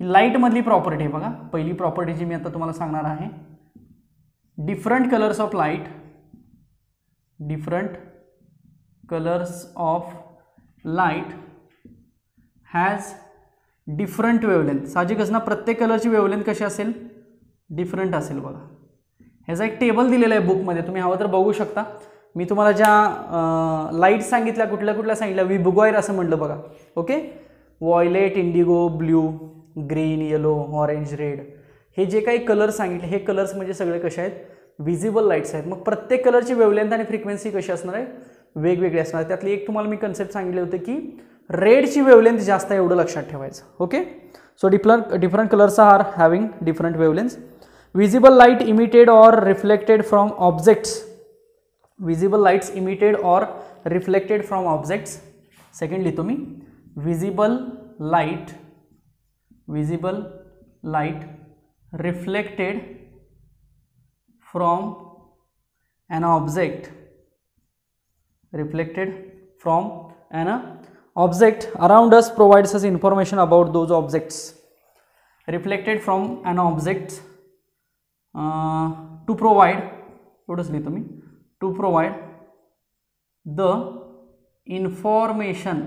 ही लाईट मधली प्रॉपर्टी आहे बघा. पहिली प्रॉपर्टी जी मी आता तुम्हाला सांगणार आहे, different colours of light, different colours of light has different wavelength. साहजिकच ना, प्रत्येक कलरची वेवलेंथ कशी असेल, डिफरंट असेल बघा. ह्याचा एक टेबल दिलेला आहे बुकमध्ये, तुम्ही हवं तर बघू शकता. मी तुम्हाला ज्या लाईट सांगितल्या, कुठल्या कुठल्या सांगितल्या, विबुगॉयर असं म्हटलं बघा. Okay, violet, indigo, blue, green, yellow, orange, red, हे जे काही कलर सांगितले, हे कलर्स म्हणजे सगळे कसे आहेत, विजिबल लाईट्स आहेत. मग प्रत्येक कलरची वेवलेंथ आणि फ्रिक्वेन्सी कशी असणार आहे, वेगवेगळी असणार. त्यातली एक तुम्हाला मी कन्सेप्ट सांगितले होते की रेडची वेवलेंथ जास्त आहे, एवढं लक्षात ठेवायचं. Okay, so different colours are having different wavelengths. Visible light emitted or reflected from objects. Visible lights emitted or reflected from objects. Second लिहितो मी, visible light reflected from an object. Reflected from an object around us provides us information about those objects. Reflected from an object. To provide, एवढंच लिहितो मी, to provide the information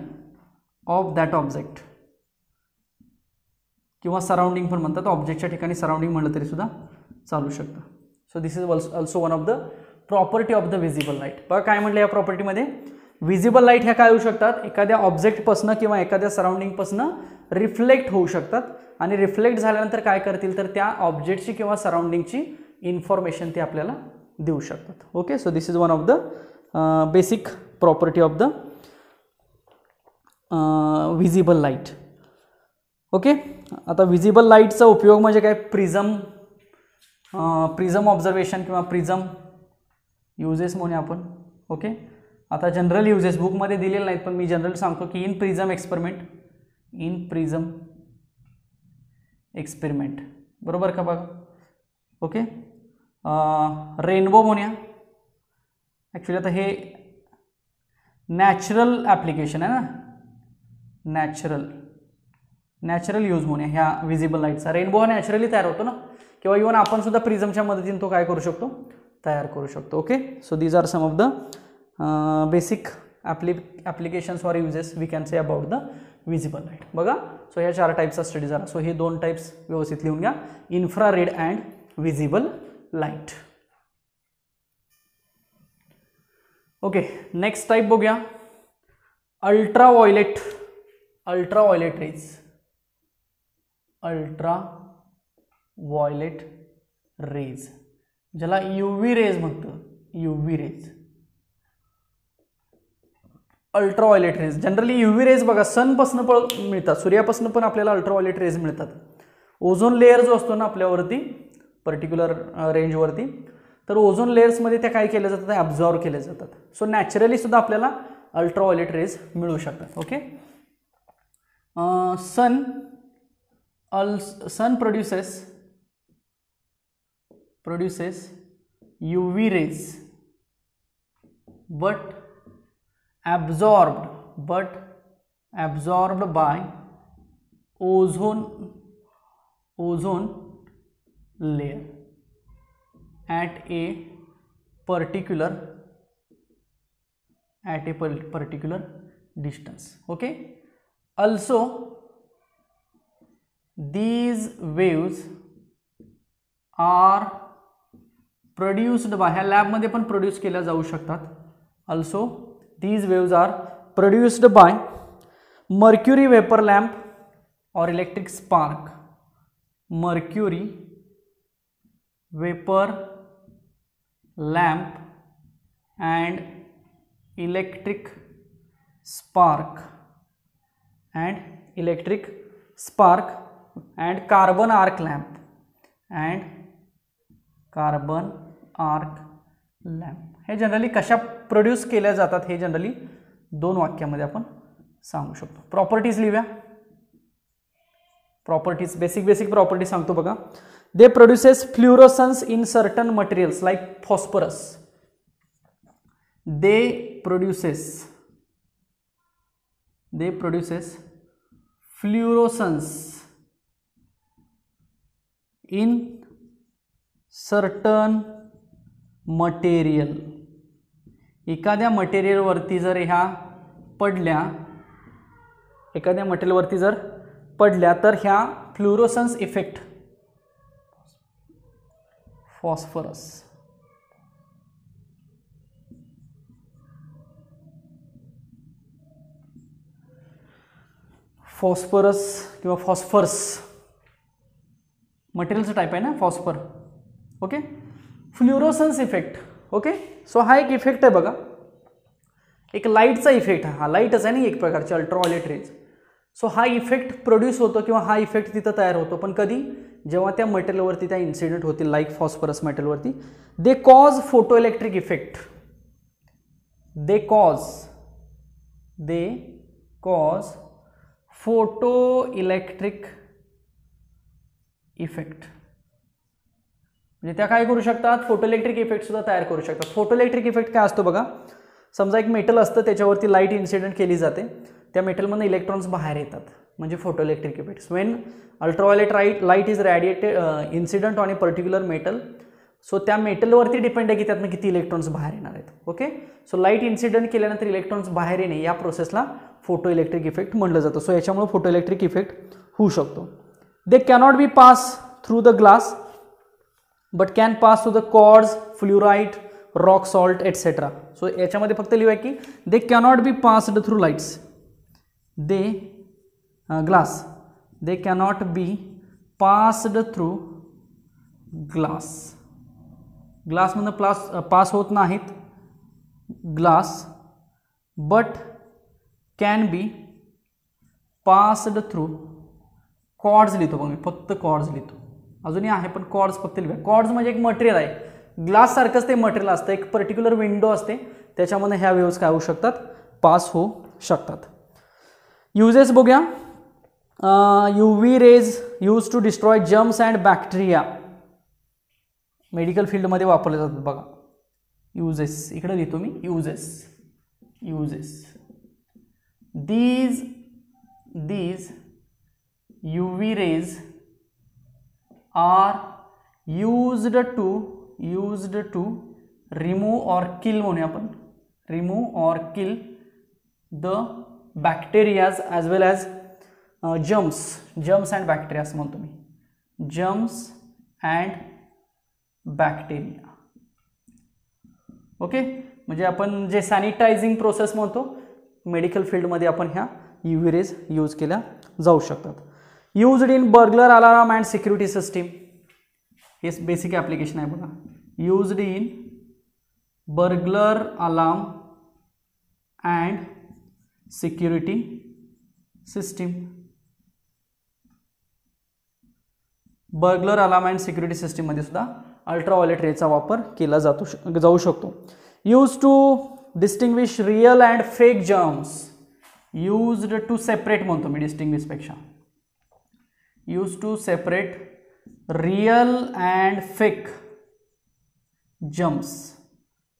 of that object, किंवा surrounding पण म्हणतात, ऑब्जेक्टच्या ठिकाणी surrounding म्हटलं तरी सुद्धा चालू शकतं. So this is also one of the property of the visible light. बघा काय म्हटलं या प्रॉपर्टीमध्ये, विजिबल लाईट ह्या काय होऊ शकतात, एखाद्या ऑब्जेक्टपासून किंवा एखाद्या सराउंडिंगपासून रिफ्लेक्ट होऊ शकतात, आणि रिफ्लेक्ट झाल्यानंतर काय करतील तर त्या ऑब्जेक्टची किंवा सराउंडिंगची इन्फॉर्मेशन ते आपल्याला देऊ शकतात. Okay, so this is one of the basic property of the visible light. Okay, आता विजिबल लाईटचा उपयोग म्हणजे काय, प्रिझम ऑब्झर्वेशन किंवा प्रिझम युजेस म्हणूया आपण. ओके, आता जनरल युजेस बुकमध्ये दिलेले नाहीत, पण मी जनरल सांगतो की इन प्रिझम एक्सपेरिमेंट, बरोबर का बघा. ओके, रेनबो म्हणूया. ॲक्च्युली आता हे नॅचरल ॲप्लिकेशन आहे ना, नॅचरल यूज म्हणूया ह्या विजिबल लाईटचा. रेनबो हा नॅचरली तयार होतो ना, किंवा इव्हन आपण सुद्धा प्रिझमच्या मदतीने तो काय करू शकतो, तयार करू शकतो. Okay, so these are some of the basic applications or uses we can say about the visible light. बघा, सो ह्या 4 टाईप्सचा स्टडी झाला. सो हे 2 टाईप्स व्यवस्थित लिहून घ्या, infrared and visible light. Okay, next type बघूया, अल्ट्राव्हायोलेट रेज. अल्ट्राव्हायोलेट रेज ज्याला UV rays म्हणतं, UV rays. Ultraviolet rays, generally UV rays बघा सनपासून पण मिळतात, सूर्यापासून पण आपल्याला अल्ट्राव्हायोलेट रेज मिळतात. ओझोन लेअर जो असतो ना आपल्यावरती पर्टिक्युलर रेंजवरती, तर ओझोन लेअर्समध्ये त्या काय केल्या जातात, ॲब्झॉर्ब केल्या जातात. सो नॅचरली सुद्धा आपल्याला अल्ट्राव्हायोलेट रेज मिळू शकतात. Okay, sun produces UV rays but absorbed by ozone layer at a particular distance. Okay, also these waves are produced by, ह्या लॅब मध्ये पण प्रोड्यूस केल्या जाऊ शकतात. also these waves are produced by mercury vapor lamp or electric spark, mercury vapor lamp and electric spark and carbon arc lamp and carbon arc lamp हे generally कशा produce केल्या जातात हे जनरली 2 वाक्यामध्ये आपण सांगू शकतो. प्रॉपर्टीज लिहूया. प्रॉपर्टीज बेसिक प्रॉपर्टी सांगतो बघा. दे produces fluorescence in certain materials like phosphorus. They produces fluorescence in certain material. एखाद्या मटेरियलवरती जर ह्या पडल्या, तर ह्या फ्लुरोसन्स इफेक्ट फॉस्फरस किंवा फॉस्फरस मटेरियलचं टाईप आहे ना phosphor. Okay, fluorescence effect. Okay, so हा एक इफेक्ट आहे बघा, एक लाईटचा इफेक्ट. हा लाईटच आहे ना एक प्रकारची अल्ट्राव्हायोलेट रेज. सो हा इफेक्ट प्रोड्यूस होतो किंवा हा इफेक्ट तिथं तयार होतो, पण कधी? जेव्हा त्या मटेरियलवरती त्या इन्सिडेंट होतील लाईक फॉस्फरस मटेरियलवरती. They cause photo electric effect. They cause photo electric effect. म्हणजे त्या काय करू शकतात? फोटो इलेक्ट्रिक इफेक्ट सुद्धा तयार करू शकतात. फोटो इलेक्ट्रिक इफेक्ट काय असतो बघा, समजा एक मेटल असतं, त्याच्यावरती लाईट इन्सिडेंट केली जाते, त्या मेटलमधून इलेक्ट्रॉन्स बाहेर येतात, म्हणजे photo electric effect. When ultraviolet light is radiated incident on a particular metal, so त्या मेटलवरती डिपेंड आहे की त्यातनं किती इलेक्ट्रॉन्स बाहेर येणार आहेत. ओके, सो लाईट इन्सिडेंट केल्यानंतर इलेक्ट्रॉन्स बाहेर येणे या प्रोसेसला फोटो इलेक्ट्रिक इफेक्ट म्हटलं जातं. सो याच्यामुळे फोटो इलेक्ट्रिक इफेक्ट होऊ शकतो. They cannot be pass through the glass but can pass through the quartz, fluoride, rock salt etcetera. So याच्यामध्ये फक्त लिहूया की they cannot be passed through lights. They glass, they cannot be passed through glass. ग्लासमधनं pass होत नाहीत glass, but can be passed through quartz. लिहितो बघ मी फक्त कॉर्ड्स लिहितो, अजूनही आहे पण कॉर्ड्स फक्त लिहूया. कॉर्ड्स म्हणजे एक मटेरियल आहे, ग्लास सारखंच ते मटेरियल असतं, एक पर्टिक्युलर विंडो असते, त्याच्यामध्ये ह्या वेव्स काय होऊ शकतात? पास होऊ शकतात. युजेस बघूया. UV rays use to destroy germs and bacteria. Medical फील्डमध्ये वापरले जातात बघा. युजेस इकडे लिहितो मी, uses. these UV rays are used to remove or kill म्हणूया आपण, remove or kill the bacteria as well as germs and bacteria असं म्हणतो मी, germs and bacteria. ओके, म्हणजे आपण जे सॅनिटायझिंग प्रोसेस म्हणतो मेडिकल फील्डमध्ये आपण ह्या UV रेज यूज केल्या जाऊ शकतात. Used in burglar alarm and security system. हे बेसिक ॲप्लिकेशन आहे बघा. Used in burglar alarm and security system. Burglar alarm and security सिस्टीममध्ये सुद्धा अल्ट्राव्हायोलेट रेचा वापर केला जाऊ शकतो. Use to distinguish real and fake germs. Used to separate म्हणतो मी डिस्टिंग्विश पेक्षा. Use to separate real and fake germs.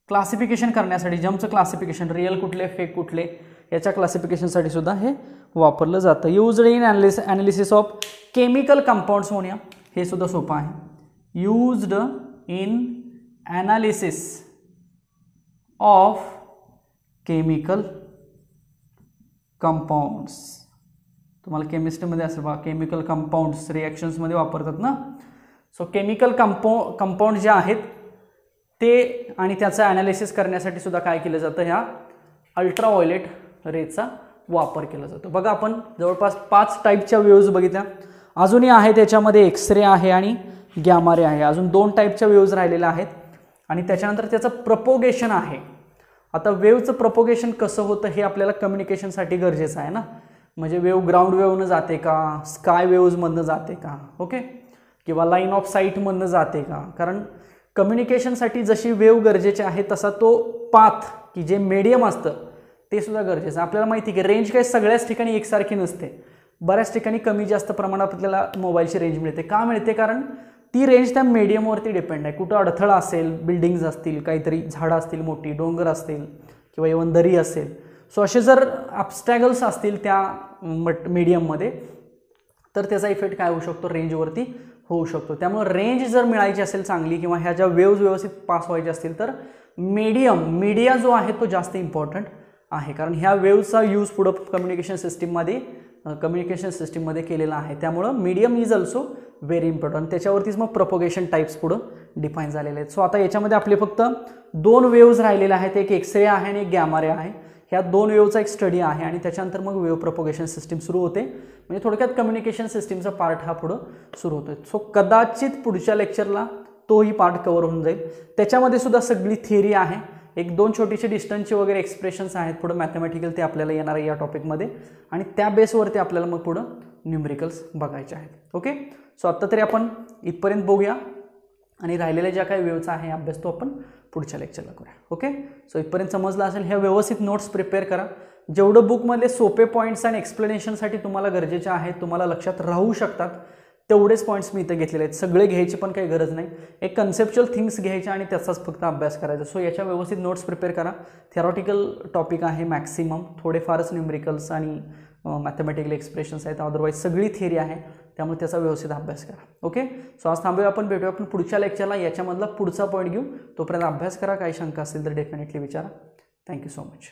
Classification करण्यासाठी जर्मचं क्लासिफिकेशन, रियल कुठले फेक कुठले याच्या क्लासिफिकेशनसाठी सुद्धा हे वापरलं जातं. Used in analysis of chemical compounds म्हणूया, हे सुद्धा सोपं आहे. Used in analysis of chemical compounds. तुम्हाला केमिस्ट्रीमध्ये असेल बघा, केमिकल कंपाऊंड्स रिॲक्शन्समध्ये वापरतात ना. सो केमिकल कंपाऊंड जे आहेत ते आणि त्याचं ॲनालिसिस करण्यासाठी सुद्धा काय केलं जातं, ह्या अल्ट्राव्हायोलेट रेचा वापर केला जातो. बघा आपण जवळपास 5 टाईपच्या वेव्ज बघितल्या, अजूनही आहे त्याच्यामध्ये एक्सरे आहे आणि गॅमा रे आहे, अजून 2 टाईपच्या वेव्ज राहिलेल्या आहेत आणि त्याच्यानंतर त्याचं प्रपोगेशन आहे. आता वेव्हचं प्रपोगेशन कसं होतं हे आपल्याला कम्युनिकेशनसाठी गरजेचं आहे ना, म्हणजे वेव्ह ग्राउंड वेव्हनं जाते का, स्काय वेव्हजमधनं जाते का, ओके, किंवा लाईन ऑफ साईटमधनं जाते का. कारण कम्युनिकेशनसाठी जशी वेव्ह गरजेची आहे तसा तो पाथ की जे मीडियम असतं ते सुद्धा गरजेचं आहे. आपल्याला माहिती आहे की रेंज काही सगळ्याच ठिकाणी एकसारखी नसते, बऱ्याच ठिकाणी कमी जास्त प्रमाणात आपल्याला मोबाईलची रेंज मिळते. का मिळते? कारण ती रेंज त्या मीडियमवरती डिपेंड आहे. कुठं अडथळा असेल, बिल्डिंग्ज असतील, काहीतरी झाडं असतील, मोठी डोंगर असतील किंवा इव्हन दरी असेल, सो असे जर ऑब्स्टॅकल्स असतील त्या मीडियममध्ये तर त्याचा इफेक्ट काय होऊ शकतो, रेंजवरती होऊ शकतो. त्यामुळे रेंज जर मिळायची असेल चांगली किंवा ह्या ज्या वेव्ज व्यवस्थित पास व्हायच्या असतील तर मीडिया जो आहे तो जास्त इम्पॉर्टंट आहे. कारण ह्या वेव्हचा यूज पुढं कम्युनिकेशन सिस्टीममध्ये केलेला आहे. त्यामुळं medium is also very important. त्याच्यावरतीच मग प्रपोगेशन टाईप्स पुढं डिफाईन झालेले आहेत. सो आता याच्यामध्ये आपले फक्त 2 वेव्ज राहिलेले आहेत, एक एक्सरे आहे आणि एक गॅमा रे आहे. ह्या 2 वेव्हचा एक स्टडी आहे आणि त्याच्यानंतर मग वेव्ह प्रपोगेशन सिस्टीम सुरू होते. म्हणजे थोडक्यात कम्युनिकेशन सिस्टीमचा पार्ट हा पुढं सुरू होतो. सो कदाचित पुढच्या लेक्चरला तोही पार्ट कव्हर होऊन जाईल. त्याच्यामध्ये सुद्धा सगळी थिअरी आहे, 1-2 छोटीशी डिस्टन्सचे वगैरे एक्सप्रेशन्स आहेत पुढं मॅथमॅटिकल, ते आपल्याला येणार आहे या टॉपिकमध्ये आणि त्या बेसवरती आपल्याला मग पुढं न्यूमेरिकल्स बघायचे आहेत. ओके, सो आत्ता तरी आपण इथपर्यंत बघूया आणि राहिलेल्या ज्या काही वेव्हचा आहे अभ्यास तो आपण पुढच्या लेक्चरला करूया. ओके, सो इथपर्यंत समजलं असेल. ह्या व्यवस्थित नोट्स प्रिपेअर करा. जेवढं बुकमधले सोपे पॉईंट्स आणि एक्सप्लेनेशनसाठी तुम्हाला गरजेचे आहेत, तुम्हाला लक्षात राहू शकतात, तेवढेच पॉईंट्स मी इथं घेतलेले आहेत. सगळे घ्यायची पण काही गरज नाही, एक कन्सेप्च्युअल थिंग्स घ्यायच्या आणि त्याचाच फक्त अभ्यास करायचा. सो याच्या व्यवस्थित नोट्स प्रिपेअर करा. थेरॉटिकल टॉपिक आहे मॅक्सिमम, थोडेफारच न्यूमेरिकल्स आणि मॅथमॅटिकल एक्सप्रेशन्स आहेत, अदरवाईज सगळी थिअरी आहे, त्यामुळे त्याचा व्यवस्थित अभ्यास करा. ओके, सो आज थांबूया, आपण भेटूया आपण पुढच्या लेक्चरला. याच्यामधला पुढचा पॉईंट घेऊ. तोपर्यंत अभ्यास करा, काही शंका असेल तर डेफिनेटली विचारा. Thank you so much.